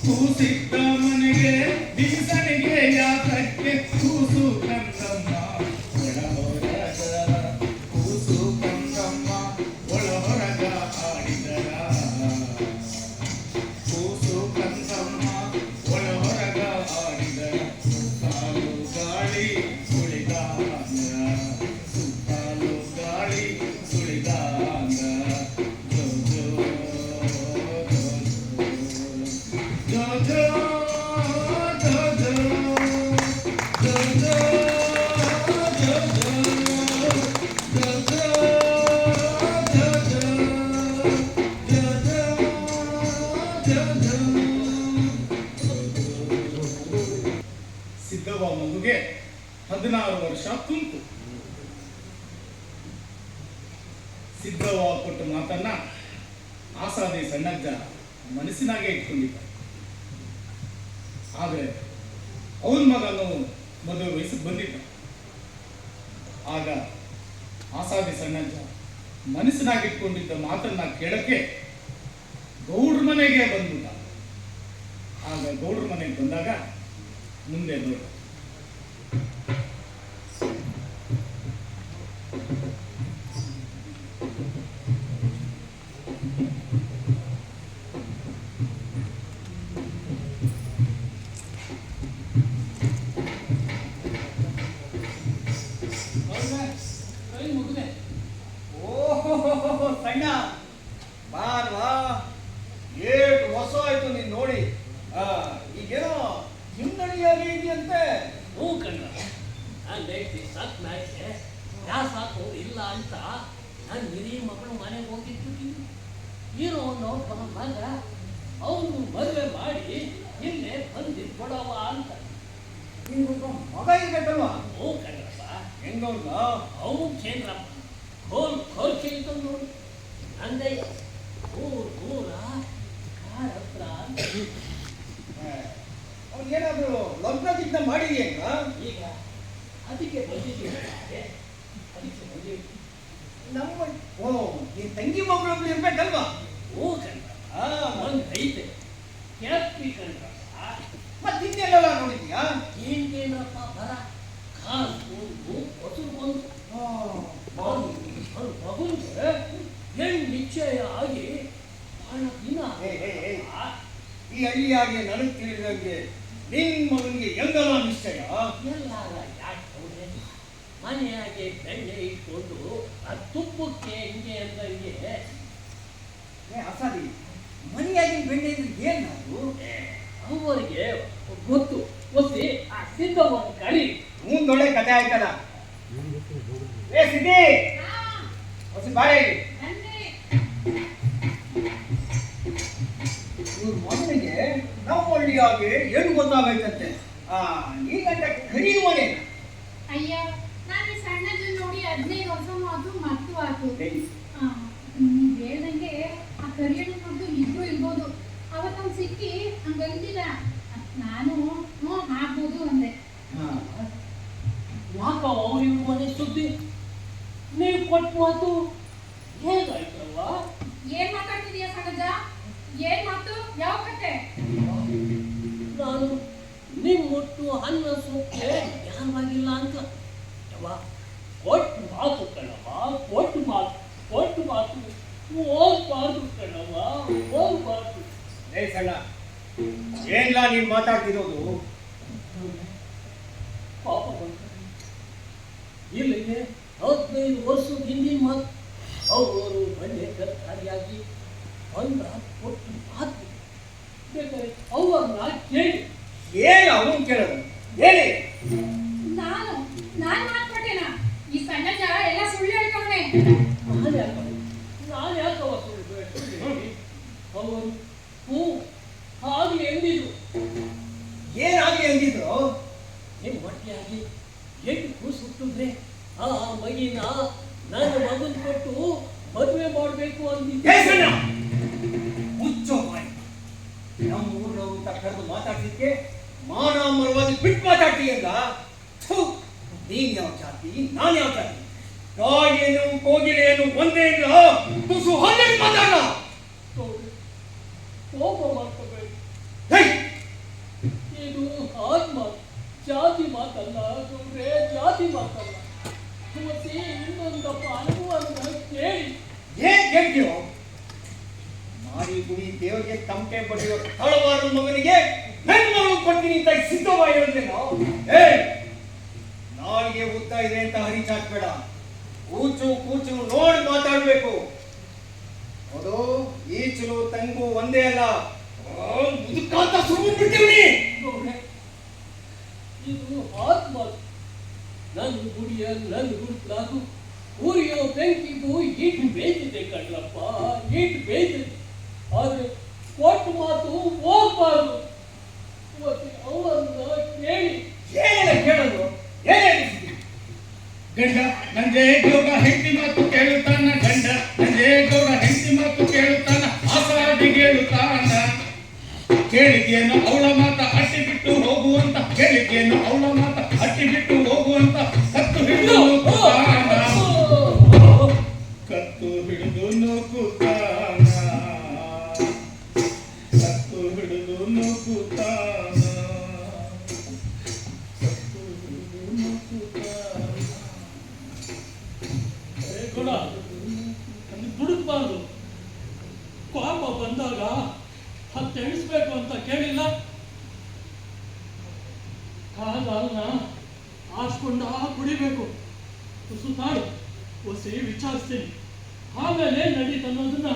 ಕೂಸಿದ್ದ ಮನೆಗೆ ಬೀಸಣಿಗೆ ಯಾತ್ರಕ್ಕೆ ಕೂಸು ಕಂದಮ್ಮ ಒಳ ಹೊರಗ ಕೂಸು ಕಂದಮ್ಮ ಒಳ ಹೊರಗ ಆಡಿದರ ಕೂಸು ಕಂದಮ್ಮ ಒಳ ಹೊರಗ ಆಡಿದರ ಸುತ್ತಾಲು ಗಾಳಿ ಸುಳಿದಾಂಗ ಸುತ್ತಾಲು ಗಾಳಿ ಸುಳಿದಾಂಗ ಜೋ ಜೋ ಜೋ ಜೋ ಜೋ ಜೋ ಜೋ ಜೋ ಜೋ ಸಿದ್ದವ್ವ ಮಗುಗೆ 16 ವರ್ಷ ತುಂಬಿತು. ಸಿದ್ದವ್ವ ಕೊಟ್ಟ ಮಾತನ್ನ ಆಸಾದಿ ಸಣ್ಣಜ್ಜ ಮನಸ್ಸಿನಾಗೆ ಇಟ್ಕೊಂಡಿದ್ದ. ಆದರೆ ಅವನ ಮಗನು ಮದುವೆ ವಯಸ್ಸಿಗೆ ಬಂದಿದ್ದ. ಆಗ ಆಸಾದಿ ಸಣ್ಣಜ್ಜ ಮನಸ್ಸಿನಾಗೆ ಇಟ್ಕೊಂಡಿದ್ದ ಮಾತನ್ನ ಕೇಳಕ್ಕೆ ಗೌಡ್ರ ಮನೆಗೆ ಬಂದ್ಬಿಟ್ಟ. ಆಗ ಗೌಡ್ರ ಮನೆಗೆ ಬಂದಾಗ ಮುಂದೆ ನೋಡಿ
ಮುಗಿದೆ.
ಓಹೋ ಸಣ್ಣ ಬಾರ್ವಾ ಏಟ್ ಹೊಸ ಆಯ್ತು ನೀನ್ ನೋಡಿ. ಈಗೇನೋ ಹಿನ್ನಡಿಯಾಗಿ ಇದೆಯಂತೆ.
ಹ್ಞೂ ಕಣ್ಣ, ನಾನು ಲೇಟಿ ಸತ್ ಮ್ಯಾಚೆ ಯಾವ ಸಾಕು ಇಲ್ಲ ಅಂತ ನಾನು ಹಿರಿಯ ಮಕ್ಕಳು ಮನೆಗೆ ಹೋಗಿದ್ಬಿಟ್ಟಿನಿ. ಏನೋ ನೋಡ್ಕೊಂಡ ಮಗ ಅವನು ಮದುವೆ ಮಾಡಿ ಇಲ್ಲೇ ಬಂದಿದ್ದು ಕೊಡವ ಅಂತ.
ನಿನ್ಗೊಬ್ಬ ಮಗ ಇರ್ಬೇಕಲ್ವಾ?
ಹ್ಞೂ ಕಣ್ರಪ್ಪ,
ಹೆಂಗವ್ನ?
ಅವನು ಚೇಂದ್ರಪ್ಪ ಖೋಲ್ ಕೇಳ್ತ ನೋಡಿ. ನಂದಯ್ಯ ದೂರ ಕಾರ್ ಹತ್ರ ಅಂತ.
ಅವ್ನಿಗೇನಾದ್ರು ಲಗ್ನ ಗಿಗ್ನ ಮಾಡಿದೆಯಂಗ?
ಈಗ ಅದಕ್ಕೆ ಬಂದಿದ್ದೀವಿ, ಅದಕ್ಕೆ ಬಂದಿದ್ದೀವಿ.
ನಮ್ಮ ನೀನ್ ತಂಗಿ ಮಗಳು ಇರ್ಬೇಕಲ್ವಾ?
ಹ್ಞೂ ಕಣ್ರಪ್ಪ, ಒಂದು ಐತೆ ಕ್ಯಾಪ್ಟಿ ಕಣ್ರಪ್ಪ.
ಮತ್ತೆ ಇನ್ನೆಲ್ಲ ನೋಡಿದ್ಯಾ?
ಏನ್ಕೇನಪ್ಪ ಬರ ಕಾಲು ಕೂದು ಹೊಸರು ಬಂದು ಅವ್ನು ಮಗುಂಗೆ ಹೆಣ್ಣು ನಿಶ್ಚಯ ಆಗಿ ಬಹಳ ದಿನ
ಈ ಹಳ್ಳಿಯಾಗಿ ನನಗೆ ತಿಳಿದಂಗೆ ನಿನ್ ಮಗನಿಗೆ ಹೆಂಗಲ್ಲ ನಿಶ್ಚಯ?
ಎಲ್ಲ ಯಾಕೆ ಹೌದೇ ಮನೆಯಾಗೆ ಬೆಣ್ಣೆ ಇಟ್ಕೊಂಡು ಆ ತುಪ್ಪಕ್ಕೆ ಹಿಂಗೆ ಅಂದಂಗೆ
ಅಸಾದಿ ಮನೆಯಾಗಿ ಬೆಣ್ಣೆ ಇದ್ರೆ ಏನ್ ನಾವು?
ಅವರಿಗೆ ಗೊತ್ತು ಒತ್ತಿ ಆ ಸಿದ್ಧವನ್ನು ಕರಿ.
ಮುಂದೊಳ್ಳೆ ಕತೆ ಆಯ್ತಲ್ಲ. ಏ ಸಿದ್ದಿ ಹೊಸ ಬಾಳೆ ಇವ್ರ ಮಗನಿಗೆ ನಮ್ಮ ಹಳ್ಳಿಯಾಗಿ ಏನು ಗೊತ್ತಾಗೈತಂತೆ. ಈಗಂತ ಕರೀಯುವನೇ.
ಅಯ್ಯ, ನಾನು ಈ ಸಣ್ಣದನ್ನ ನೋಡಿ 15 ವರ್ಷನೂ ಅದು ಮತ್ತು ಆತು. ನೀವ್ ಹೇಳ್ದಂಗೆ ಆ ಕರಿಯಣ್ಣ ನೋಡ್ದು ಇಬ್ರು ಇರ್ಬೋದು. ಅವತ್ತವ್ನು ಸಿಕ್ಕಿ ಹಂಗಂತಿಲ್ಲ, ನಾನು ಆಗ್ಬೋದು ಅಂದೆ.
ಯಾಕ ಅವ್ರಿವ್ರ ಮನೆ ಸುದ್ದಿ ನೀವು ಕೊಟ್ಟು ಮಾತು ಹೇಗಾಯ್ತಲ್ವ?
ಏನ್ ಮಾತಾಡ್ತಿದೀಯ ಸಗಜ? ಏನ್ ಮಾತು? ಯಾವ ಕತೆ?
ನಾನು ನಿಮ್ಮೊಟ್ಟು ಅನ್ನ ಸೊಪ್ಪೆ ಯಾವಾಗಿಲ್ಲ ಅಂತ ಕೊಟ್ಟು ಮಾತು ಕಣವ, ಕೊಟ್ಟು ಮಾತು ಹೋಗ್ಬಾರ್ದು ಕಣವ, ಹೋಗ್ಬಾರ್ದು.
ಏ ಸಣ್ಣ, ಏನ್ಲ ನೀನ್ ಮಾತಾಡ್ತಿರೋದು?
ಪಾಪ ಬಂತ ಇಲ್ಲಿಗೆ 15 ವರ್ಷದ ಹಿಂದಿನ ಮಾತು. ಅವರು ಒಳ್ಳೆ ಸರ್ಕಾರಿಯಾಗಿ ಬಂದ ಕೊಟ್ಟು ಮಾತು ಬೇಕಾದ್ರೆ ಅವ್ರನ್ನ ಕೇಳಿ.
ಏನು ಅವನು ಕೇಳೋದು ಹೇಳಿ.
ನಾನು ಮಾತ್ಕೊಟ್ಟೇನ? ಈ ಸಣ್ಣಜ ಎಲ್ಲ ಸುಳ್ಳು ಹೇಳ್ಕೊಂಡೆ.
ನಾನು ಯಾಕವ ಸುಳ್ಳು ಹೇಳಿ? ಅವರು ಹ್ಞೂ ಹಾಗೆ ಎಂದಿದ್ರು.
ಏನಾಗಿ ಎಂದಿದ್ರು?
ನಿಮ್ಮ ಹೊಟ್ಟೆಯಾಗಿ ಎಷ್ಟು ಕೂಸು ಹುಟ್ಟಿದ್ರೆ ಆ ಮಗಿನ ನನ್ನ ಮಗನ್ ಕೊಟ್ಟು ಮದುವೆ ಮಾಡಬೇಕು ಅಂದಿದ್ದೆ.
ಮುಚ್ಚೋ ಮಾಡಿ ನಮ್ಮ ಊರು ಅಂತ ಕರೆದು ಮಾತಾಡ್ಲಿಕ್ಕೆ ಮಾನ ಮರವಾಗಿ ಬಿಟ್ಟು ಮಾತಾಡ್ತೀಯಲ್ಲ. ನೀನ್ ಯಾವ ಜಾತಿ, ನಾನು ಯಾವ ಜಾತಿ? ಕಾಗೇನು ಕೋಗಿಲೇನು ಒಂದೇ ಇಲ್ಲ. ತುಸು ಹೊಂದಿ ಮಾತಾಡ.
ಕೋಪ ಮಾಡ್ಕೋಬೇಕು. ಇದು ಮಾತು, ಜಾತಿ ಮಾತಲ್ಲ ಗೌಡ್ರೆ, ಜಾತಿ ಮಾತಲ್ಲ. ಮತ್ತೆ ಇನ್ನೊಂದಪ್ಪ ಅನುಭವ ಕೇಳಿ.
ಏನ್ ಕೇಳ್ತೀವೋ? ಮಾರಿ ಗುಡಿ ದೇವರಿಗೆ ತಮಟೆ ಬಡಿಯೋ ಹಲವಾರು ಮಗನಿಗೆ ನನ್ನ ಮಗಳು ಕೊಡ್ತೀನಿ ಅಂತ ಸಿದ್ಧವಾಗಿರುತ್ತೇನೋ. ನಾಳಿಗೆ ಉದ್ದ ಇದೆ ಅಂತ ಹರಿಚಾಕ್ಬೇಡ. ಕೂಚು ಕೂಚು ನೋಡಿ ಮಾತಾಡ್ಬೇಕು. ಅದು ಈಚಲು ತಂಗು ಒಂದೇ ಅಲ್ಲ. ಮುದುಕಾಂತ ಸುಮ್ಮನೆ ಬಿಟ್ಟಿವ್ನಿ.
ಇದು ಮಾತು. ನನ್ನ ಗುಡಿಯ ನನ್ನ ಗುರುತಾಗೂ ಊರಿಯೋ ಬೆಂಕಿಗೂ ಈಟು ಬೇಯ್ತಿದೆ ಕಣ್ರಪ್ಪ, ಈಟು ಬೇಯ್ತಿದೆ. ಆದ್ರೆ ಕೊಟ್ಟು ಮಾತು ಹೋಗ್ಬಾರ್ದು. ಮತ್ತೆ ಅವರನ್ನ ಕೇಳಿ.
ಏನೆಲ್ಲ ಕೇಳೋದು? ಏನೇನು
ಗಂಡ ನಂಜೇಗೌಡ ಹೆಂಡತಿ ಮಾತು ಕೇಳುತ್ತಾನ. ಗಂಡ ನಂಜೇಗೌಡ ಹೆಂಡತಿ ಮಾತು ಕೇಳುತ್ತಾನ. ಆಸಾದಿ ಕೇಳುತ್ತಾನ. ಕೇಳಿದ್ಯೇನು ಅವಳ ಮಾತ ಅಟ್ಟಿ ಬಿಟ್ಟು ಹೋಗುವಂತ. ಕೇಳಿದ್ಯೇನು ಅವಳ ಮಾತ ಅಟ್ಟಿ ಬಿಟ್ಟು ಹೋಗುವಂತ. ಕತ್ತು ಹಿಡಿದು ನೂಕುತ್ತಾನ. ಕತ್ತು ಹಿಡಿದು ನೂಕುತ್ತಾನ. ಕತ್ತು ಹಿಡಿದು ನೂಕುತ್ತಾನ. ಕತ್ತು ಹಿಡಿದು ನೂಕುತ್ತಾನ.
ಕೂಡ ದುಡುಕ್ಬಾರ್ದು. ಕೋಪ ಬಂದಾಗ ತೆಣಿಸ್ಬೇಕು ಅಂತ ಕೇಳಿಲ್ಲ. ಕಾಲನ್ನ ಆಡ್ಸ್ಕೊಂಡ ಕುಡಿಬೇಕು. ಸುತ್ತಾಡು ಒಸಿ ವಿಚಾರಿಸ್ತೀನಿ, ಆಮೇಲೆ ನಡೀತನ್ನೋದನ್ನ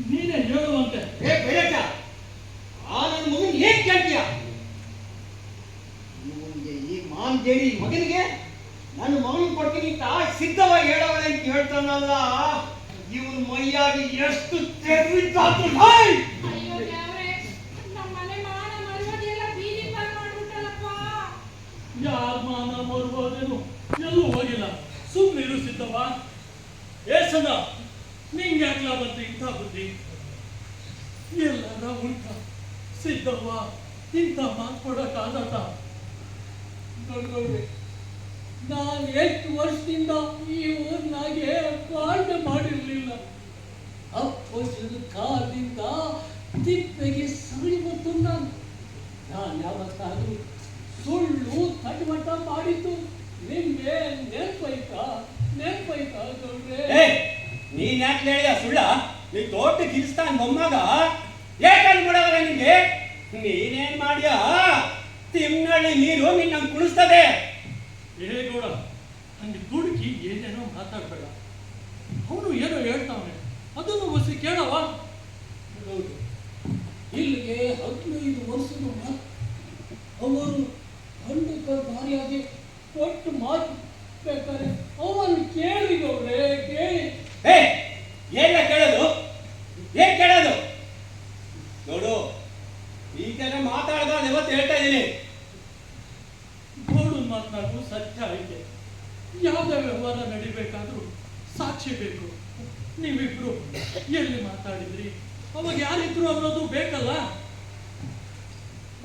ನೀನೇ ಹೇಳುವಂತೆ.
ನನ್ನ ಮಗನ್ ಏನ್ ಕೇಳ್ತೀಯ? ಇವನಿಗೆ ಈ ಮಾಂಜೇರಿ ಮಗನಿಗೆ ನನ್ನ ಮಗನ್ ಕೊಡ್ತೀನಿ ಅಂತ ಸಿದ್ಧವಾಗಿ ಹೇಳವಳೆ ಅಂತ ಹೇಳ್ತಾನಲ್ಲ. ಇವನ್ ಮೈಯಾಗಿ ಎಷ್ಟು ತೆರವಿದ್ದಾತು.
ಅಯ್ಯೋ ದೇವ್ರೆ, ನಮ್ಮ ಮನೆ ಮಾನ ಮರ್ಯಾದೆ ಎಲ್ಲ ಬೀದಿ ಪಾಲ್ ಮಾಡ್ಬಿಟ್ಟಲ್ಲಪ್ಪ.
ಯಾರ ಮಾನ ಮರುವುದೇನು ಎಲ್ಲೂ ಹೋಗಿಲ್ಲ. ಸುಮ್ಮನೆ ಇರು ಸಿದ್ಧವ್ವ. ಏಸನ ನಿಂಗೆ ಯಾಕ್ಲ ಬಂತು ಇಂಥ ಬುದ್ಧಿ? ಎಲ್ಲರ ಉಂಟ ಸಿದ್ಧವ್ವ, ಇಂಥ ಮಾತು ಕೊಡಕ್ಕಾಗತ್ತ? ನಾನು 8 ವರ್ಷದಿಂದ ಈ ಊರಿನಾಗೆ ಕಾಲ್ಡೆ ಮಾಡಿರ್ಲಿಲ್ಲ. ಅಪ್ಪನ ಕಾಲದಿಂದ ತಿಪ್ಪೆಗೆ ಸರಿ ಬಂತು. ನಾನು ಯಾವತ್ತಾದ್ರೂ ಸುಳ್ಳು ತಟಮಟ ಮಾಡಿದ್ದು ನಿಮ್ಗೆ ನೆನಪೈತಾ ಗೌಡ್ರೆ?
ನೀನ್ ಯಾಕೆ ಹೇಳಿದ ಸುಳ್ಳ? ನೀ ತೋಟ ಗಿರಿಸ್ತಾನ ಮೊಮ್ಮಗ ಏಕಲ್ ಬಿಡವಲ್ಲ ನಿಂಗೆ. ನೀನೇನ್ ಮಾಡ್ಯ? ತಿಮ್ಮನಳ್ಳಿ ನೀರು ನಿನ್ನ ಕುಣಿಸ್ತದೆ.
ಗೌಡ, ಹಂಗೆ ದುಡುಕಿ ಏನೇನೋ ಮಾತಾಡ್ಬೇಡ. ಅವನು ಏನೋ ಹೇಳ್ತಾವನೆ, ಅದನ್ನು ಬಸಿ ಕೇಳವ. ಇಲ್ಲಿಗೆ 15 ವರ್ಷದ ಅವರು ಖಂಡಿತ ದಾರಿಯಾಗಿ ಕೊಟ್ಟು ಮಾತು ಬೇಕಾದ್ರೆ ಅವನು ಕೇಳಿ ಗೌಡ್ರೆ, ಕೇಳಿ.
ಏನ ಕೇಳೋದು? ಏನ್ ಕೇಳೋದು? ನೋಡು, ಈ ತರ ಮಾತಾಡ್ದ ಇವತ್ತು ಹೇಳ್ತಾ ಇದ್ದೀನಿ.
ಗೋಡು ಮಾತನಾಡು ಸತ್ಯ ಐತೆ. ಯಾವುದೇ ವ್ಯವಹಾರ ನಡಿಬೇಕಾದ್ರೂ ಸಾಕ್ಷಿ ಬೇಕು. ನೀವಿಬ್ರು ಎಲ್ಲಿ ಮಾತಾಡಿದ್ರಿ, ಅವಾಗ ಯಾರಿದ್ರು ಅನ್ನೋದು ಬೇಕಲ್ಲ.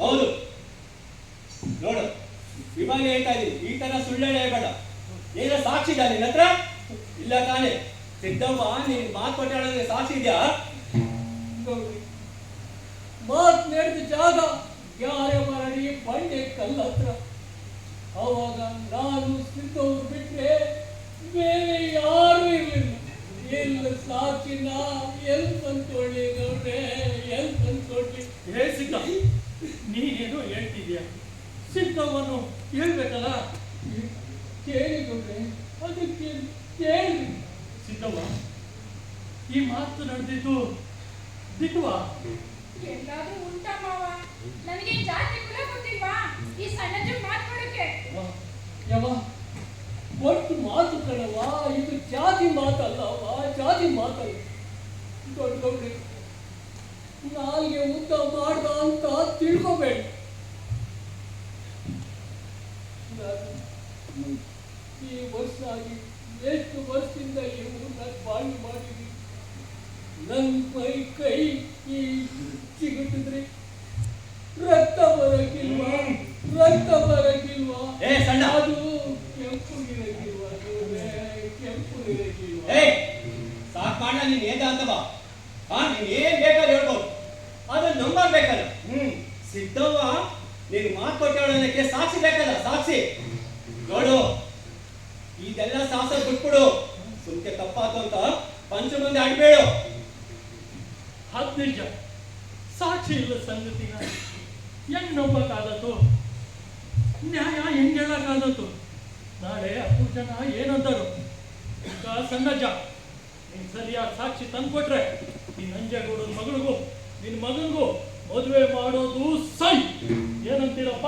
ಹೌದು, ನೋಡು ಇವಾಗ ಹೇಳ್ತಾ ಇದೀನಿ, ಈ ತರ ಸುಳ್ಳು ಹೇಳಬೇಡ. ಏನ ಸಾಕ್ಷಿ ಇದಾ ನಿನ್ನ ಹತ್ರ? ಇಲ್ಲ ತಾನೆ? ಸಿದ್ದವ್ವ, ನೀನ್ ಮಾತು ಕೊಟ್ಟಾಡಿದ್ರೆ ಸಾಕ್ಷಿ ಇದೆಯಾ?
ಮಾತು ನಡೆದ ಜಾಗ ಯಾರೇ ಮಾಡಿ ಬಂಡೆ ಕಲ್ಲ ಹತ್ರ. ಅವಾಗ ನಾನು ಸಿದ್ದವ್ರು ಬಿಟ್ರೆ ಬೇರೆ ಯಾರು ಇರಲಿಲ್ಲ. ಎಲ್ಲ ಸಾಕ್ಷಿನ ಎಲ್ಲಿ ತಂದ್ಕೊಳ್ಳಿ ಗೌಡ್ರೆ, ಎಲ್ಲಿ ತಂದ್ಕೊಡ್ಲಿ? ಹೇ ಸಿದ್ಧ, ನೀನೇನೋ ಹೇಳ್ತಿದ್ಯಾ, ಸಿದ್ಧವನ್ನು ಹೇಳ್ಬೇಕಲ್ಲ. ಕೇಳಿ ಗೌಡ್ರೆ, ಅದಕ್ಕೆ ಕೇಳಿ ಸಿದ್ದವ್ವ, ಈ ಮಾತು ನಡೆದಿದ್ದು ದಿಟ್ವಾ?
ಎಲ್ಲಾದ್ರೂ ಉಂಟಾ ಮಾವ? ನನಗೆ ಜಾತಿ ಕುಲ ಗೊತ್ತಿಲ್ವಾ ಈ ಸಣ್ಣಜ್ಜ ಮಾತಾಡೋಕೆ?
ಯಾವ ಒಟ್ಟು ಮಾತು ಕಣವ, ಇದು ಜಾತಿ ಮಾತಲ್ಲವ, ಜಾತಿ ಮಾತಲ್ಲ. ದೊಡ್ಡವ್ರೆ, ನಾಲ್ಗೆ ಉದ್ದ ಮಾಡ್ದ ಅಂತ ತಿಳ್ಕೊಬೇಡಿ. ಈ ವರ್ಷ ಆಗಿ ಎಷ್ಟು ವರ್ಷದಿಂದ ಈ ಊರನ್ನ ಬಾಳ್ವೆ ಮಾಡಿದ್ವಿ. ನನ್ನ ಕೈ ಈ ಸಿಗುತ್ತಿದ್ರಿ ರಕ್ತ ಬರಕಿಲ್ವಾ, ರಕ್ತ ಬರಕಿಲ್ವಾ? ಅದು ಕೆಂಪು ಇರಕಿಲ್ವಾ, ಕೆಂಪು ಇರಕಿಲ್ವಾ?
ಸಾಕ್ ಮಾಡ, ನೀನ್ ಏದ ಅಂತವ. ನೀನ್ ಏನ್ ಬೇಕಾದ್ರೆ ಹೇಳ್ಬೋದು, ಅದನ್ನ ನಂಬಬೇಕಲ್ಲ. ಸಿದ್ದವ್ವ ನೀನು ಮಾತು ಕೊಟ್ಟವಳಕ್ಕೆ ಸಾಕ್ಷಿ ಬೇಕಲ್ಲ, ಸಾಕ್ಷಿ ನೋಡು. ಇದೆಲ್ಲ ಸಾಹಸ ಬಿಟ್ಬಿಡು, ಸುಮ್ಕೆ ತಪ್ಪಾತು ಅಂತ ಪಂಚ ಮುಂದೆ ಅಡ್ಬೇಡು.
ಅದು ನಿಜ, ಸಾಕ್ಷಿ ಇಲ್ಲ ಸಂಗತಿನ ಹೆಂಗ್ ನಂಬಕ್ಕಾದತ್ತು? ನ್ಯಾಯ ಹೆಂಗ್ ಹೇಳಕ್ಕಾದತ್ತು? ನಾಳೆ 10 ಜನ ಏನಂತಾರು? ಈಗ ಸಣ್ಣಜ್ಜ ನೀನ್ ಸರಿಯಾದ ಸಾಕ್ಷಿ ತಂದ್ಕೊಟ್ರೆ ಈ ನಂಜೇಗೌಡನ ಮಗಳಿಗೂ ನಿನ್ ಮಗನಿಗೂ ಮದುವೆ ಮಾಡೋದು ಸೈ. ಏನಂತೀರಪ್ಪ?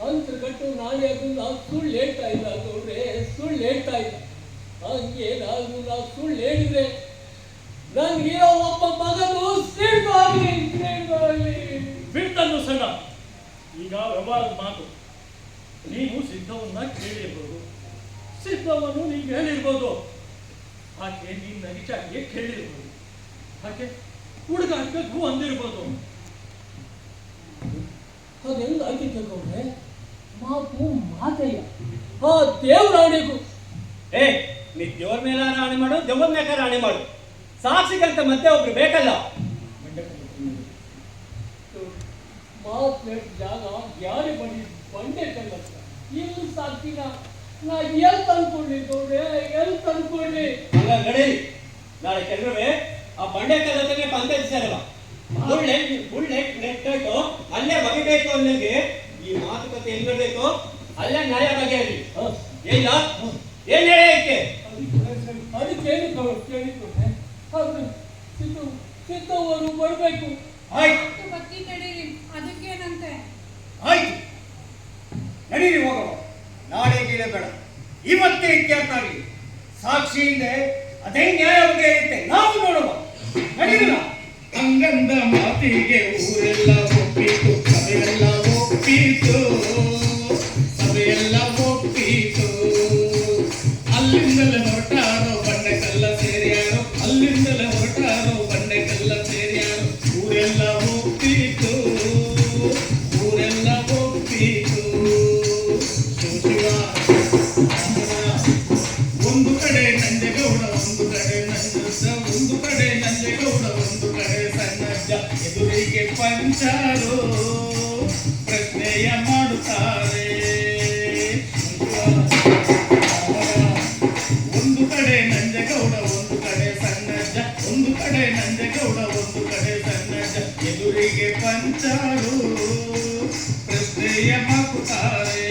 ಅಂತರ್ಗಟ್ಟು ನಾಳೆ ಅದನ್ನ ಸುಳ್ಳು ಹೇಳ್ತಾ ಇಲ್ಲ ನೋಡ್ರೆ, ಸುಳ್ಳು ಹೇಳ್ತಾ ಇಲ್ಲ. ಹಂಗೆ ನಾವು ಸುಳ್ಳು ಹೇಳಿದ್ರೆ ನನ್ಗಿರೋ ಒಬ್ಬ ಮಗನು ಸಿಡ್ದಾಗ್ಲಿ ಬಿಡ್ತನ್ನು ಸಣ್ಣ. ಈಗ ವ್ಯವಹಾರದ ಮಾತು, ನೀನು ಸಿದ್ಧವನ್ನ ಕೇಳಿರ್ಬೋದು, ಸಿದ್ಧವನ್ನು ನೀನು ಹೇಳಿರ್ಬೋದು, ಆಕೆ ನೀನ್ ನಗಿಚಾಗೆ ಕೇಳಿರ್ಬೋದು, ಆಕೆ ಹುಡುಗಾಟಕ್ಕೂ ಅಂದಿರ್ಬೋದು. ಅದೆಲ್ಲ ಆಗಿದ್ದ ಗೌಡ್ರೆ, ಮಾತು ಮಾತಯ್ಯ, ಆ ದೇವ್ರಾಣಿಗೂ.
ನೀ ದೇವ್ರ ಮೇಲೆ ರಾಣಿ ಮಾಡು, ದೇವ್ರ ಮೇಲೆ ರಾಣಿ ಮಾಡು, ಸಾಕ್ಷಿಗಂತ ಮತ್ತೆ ಒಬ್ರು ಬೇಕಲ್ಲ.
ಮಾತು ಜಾಗ ಯಾರು ಬಂಡೆ ಕಲ್ಲತ್ತ ಇಲ್ಲಿ ಸಾಕ್ಷಿನ ನಾ ಎಲ್ಲಿ ತಂದ್ಕೊಳ್ಳಿ ಗೌಡ್ರೆ, ಎಲ್ಲಿ ತಂದ್ಕೊಳ್ಳಿ?
ಹಂಗ ನಡೀರಿ, ನಾಳೆ ಕೆಲವೇ ಆ ಬಂಡೆ ಕಲ್ಲತ್ತನೇ ಪಂಚಾಯಿಸಲ್ವ, ಬುಳ್ಳೆ ನೆಟ್ಟಾಯ್ತು ಅಲ್ಲೇ ಬಗೆಬೇಕು ಅನ್ನೋಗೆ ಈ ಮಾತುಕತೆ ಎಲ್ಲಿ ನಡಬೇಕು ಅಲ್ಲೇ ನ್ಯಾಯ ಬಗೆಹರಿ. ಇಲ್ಲ ಏನ್ ಹೇಳಕ್ಕೆ
ಅದಕ್ಕೇನು ಕೇಳಿಕೊಂಡೆ, ಅದು ಸಿದ್ದವರು ಬರ್ಬೇಕು.
ಆಯ್ತು ಬತ್ತಿ ತಡೀರಿ, ಅದಕ್ಕೇನಂತೆ?
ಆಯ್ತು ನಡೀರಿ, ಹೋಗೋ. ನಾಳೆ ಗೀಳೆ ಬೇಡ, ಇವತ್ತೇ ಇತ್ಯರ್ಥ ಆಗಲಿ. ಸಾಕ್ಷಿಯಿಂದ ಅದೇ ನ್ಯಾಯ ಬಗೆಹರಿಯುತ್ತೆ, ನಾವು ನೋಡುವ. ನಡೀರಿ.
ಹಂಗಂದ ಮಾತಿಗೆ ಊರೆಲ್ಲ ಒಪ್ಪಿತು, ಸಭೆಯೆಲ್ಲ ಒಪ್ಪಿತು, ಸಭೆಯೆಲ್ಲ ಒಪ್ಪಿತು. ಅಲ್ಲಿಂದಲೇ ಹೊರಟಾರೋ ಬಂಡೆಕಲ್ಲ ಸೇರ್ಯಾರೋ, ಅಲ್ಲಿಂದಲೇ ಹೊರಟಾರೋ ಬಂಡೆಕಲ್ಲ ಸೇರ್ಯಾರೋ. ಊರೆಲ್ಲ ಒಪ್ಪಿತು, ಊರೆಲ್ಲ ಒಪ್ಪಿತು. ಶಿವ ಒಂದು ಕಡೆ ನಂಜೇಗೌಡ, ಒಂದು ಕಡೆ ನಂಜಜ್ಜ, ಒಂದು ಕಡೆ ನಂಜೇಗೌಡ, ಒಂದು ಕಡೆ ಸಣ್ಣಜ್ಜ. ಎದುರಿಗೆ ಪಂಚಾರು ಪ್ರಶ್ನೆಯ ಮಾಡುತ್ತಾರೆ. ಒಂದು ಕಡೆ ನಂಜೇಗೌಡ, ಒಂದು ಕಡೆ ಸಣ್ಣಜ್ಜ, ಒಂದು ಕಡೆ ನಂಜೇಗೌಡ, ಒಂದು ಕಡೆ ಸಣ್ಣಜ್ಜ. ಎದುರಿಗೆ ಪಂಚಾರು ಪ್ರಶ್ನೆಯ ಹಾಕುತ್ತಾರೆ.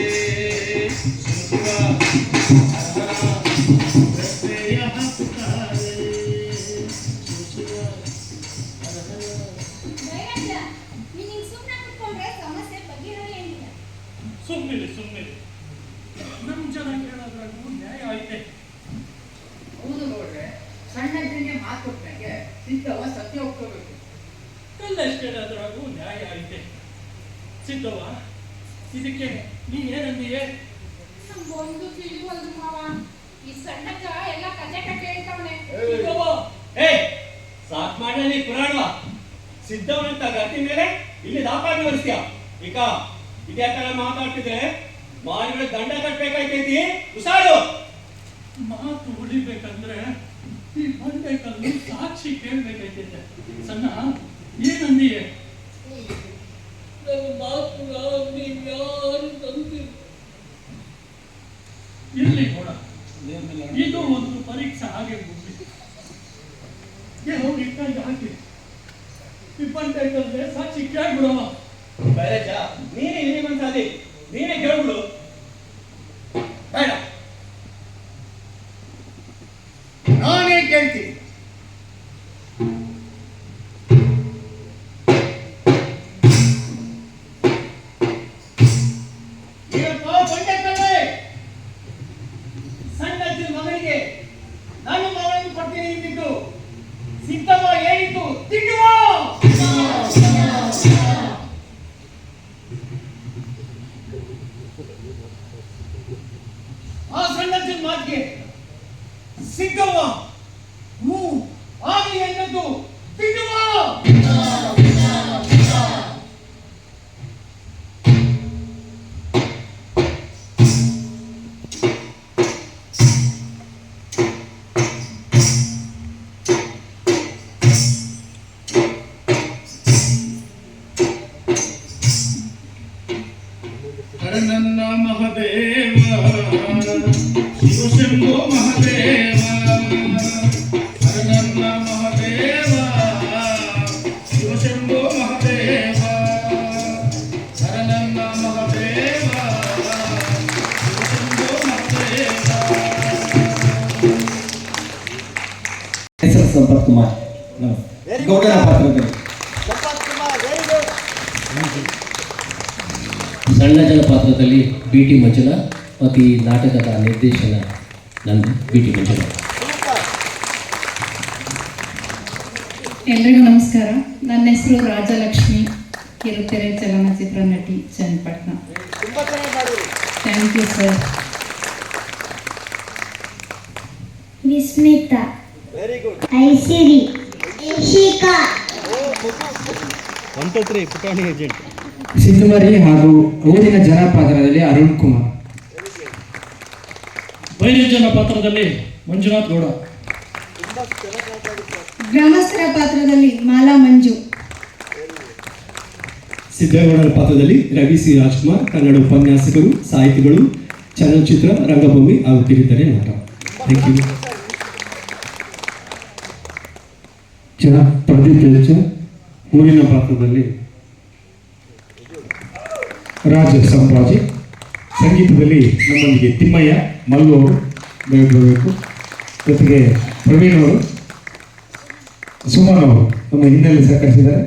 ಪ್ರಶ್ನೆಯ ಹಾಕುತ್ತಾರೆ. ಸುಮ್ಮನೆ ನಮ್ ಜನ ಕೇಳೋದ್ರಾಗೂ ನ್ಯಾಯ ಐತೆ.
ಹೌದು ನೋಡ್ರೆ, ಸಣ್ಣಜ್ಜನಿಗೆ ಮಾತು ಕೊಟ್ಟಾಗೆ ಸಿದ್ದವ ಸತ್ಯ ಒಪ್ಕೋಬೇಕು.
ಕಲ್ಲಷ್ಟು ಕೇಳೋದ್ರಾಗೂ ನ್ಯಾಯ ಐತೆ. ಸಿದ್ದವ್ವ, ಇದಕ್ಕೆ ನೀನೇನಂದಿಯೇ?
ನಮ್ಗೊಂದು ತಿಳಿವಲ್ದು ಮಾವ, ಈ ಸಣ್ಣಜ್ಜ ಎಲ್ಲ ಕತೆ ಕಟ್ಟೆ ಹೇಳ್ತಾವನೆ.
ಸಿದ್ದವ್ವ,
ಸಾಕ್ ಮಾಡಲಿ ಪುರಾಣವ. ಸಿದ್ದವನಂತ ಗತಿ ಮೇಲೆ ಇಲ್ಲಿ ದಾಪಾಟಿ ಬರ್ತೀಯ. ಈಗ ಇದ್ಯಾಕಲ್ಲ ಮಾತಾಡ್ತಿದ್ರೆ ಮಾರಿಗಳ ದಂಡ ಕಟ್ಬೇಕಾಯ್ತೈತಿ. ಹುಷಾರು.
ಮಾತು ಉಳಿಬೇಕಂದ್ರೆ ಈ ಬಂಡೆಕಲ್ಲು ಸಾಕ್ಷಿ ಕೇಳ್ಬೇಕಾಯ್ತೈತೆ. ಸಣ್ಣ, ಏನಂದಿಯೇ? ನನ್ನ ಮಾತು ನೀವ್ಯಾರು ತಂದಿರಿ. ಇರ್ಲಿ ನೋಡ, ಇದು ಒಂದು ಪರೀಕ್ಷೆ ಹಾಗೆ ಮುಗಿತು. ಹೋಗಿ ಹಾಕಿ ಈ ಬಂಡೆಕಲ್ಲೇ ಸಾಕ್ಷಿ ಕೇಳ್ಬಿಡವ.
ಬರಜ ನೀನೇ ಇಲ್ಲಿ ಬಂದಾದಿ. ನೀನೇ ಕೇಳ್ಬಿಡು.
ಬೇಡ, ನಾನೇ ಕೇಳ್ತೀನಿ.
ಏನಪ್ಪ ಬಂಡೆ ಸಣ್ಣ ಅಜ್ಜನ ಮಗನಿಗೆ ನಾನು ಮಗಳನ್ನು ಕೊಡ್ತೀನಿ ಎಂದಿದ್ದು ಸಿದ್ದಮ್ಮ ಹೇಳಿದ್ದು ತಿನ್ನುವ. ಆ ಸಣ್ಣಜ್ಜನ ಮಾತಿಗೆ ಸಿದ್ದವ್ವ ಹ್ಞೂ ಆಗಲಿ ಎನ್ನದ್ದು ತಿನ್ನುವ.
ಹರನನ್ನ ಮಹದೇವ ಶಿವಶಂಭೋ ಮಹದೇವ, ಹರನನ್ನ ಮಹದೇವ ಶಿವಶಂಭೋ ಮಹದೇವ, ಹರನನ್ನ ಮಹದೇವ ಶಿವಶಂಭೋ ಮಹದೇವ.
ಹೆಸರು ಸಂಪತ್ ಕುಮಾರ್, ಗೌಡನ ಪಾತ್ರದಲ್ಲಿ.
ಸಣ್ಣ ಜನ ಪಾತ್ರದಲ್ಲಿ ಬಿ.ಟಿ. ಮಂಜುನಾಥ್ ಮತ್ತು ಈ ನಾಟಕದ ನಿರ್ದೇಶನ ನಂದು ಬಿ.ಟಿ. ಮಂಜುನಾಥ್.
ಎಲ್ರಿಗೂ ನಮಸ್ಕಾರ. ನನ್ನ ಹೆಸರು ರಾಜಲಕ್ಷ್ಮಿ, ಕಿರುತೆರೆ ಚಲನಚಿತ್ರ ನಟಿ, Channapatna. Thank you sir.
Vismitha, Aisiri, Shikha,
Sindhumari ಹಾಗೂ ಊರಿನ ಜನ ಪಾತ್ರದಲ್ಲಿ ಅರುಣ್ ಕುಮಾರ್.
ಬೈರೇಜನ ಪಾತ್ರದಲ್ಲಿ ಮಂಜುನಾಥ್ ಗೌಡ.
ಗ್ರಾಮಸ್ಥರ ಪಾತ್ರದಲ್ಲಿ ಮಾಲಾ ಮಂಜು.
ಸಿದ್ದೇಗೌಡರ ಪಾತ್ರದಲ್ಲಿ ರವಿ ಸಿ ರಾಜ್ಕುಮಾರ್. ಕನ್ನಡ ಉಪನ್ಯಾಸಕರು, ಸಾಹಿತಿಗಳು, ಚಲನಚಿತ್ರ, ರಂಗಭೂಮಿ ಹಾಗೂ ಕಿರುತೆರೆ ನಟ. Thank you. ಪ್ರದೀಪ್ ಹೆಚ್, ಊರಿನ ಪಾತ್ರದಲ್ಲಿ ರಾಜ ಸಂಭಾಜಿ. ಸಂಗೀತದಲ್ಲಿ ನಮ್ಮೊಂದಿಗೆ ತಿಮ್ಮಯ್ಯ, ಮಲ್ಲು ಅವರು ಬರಬೇಕು. ಜೊತೆಗೆ ಪ್ರವೀಣ್ ಅವರು, ಸುಮನ್ ಅವರು ನಮ್ಮ ಹಿನ್ನೆಲೆ ಸಹಕರಿಸಿದ್ದಾರೆ.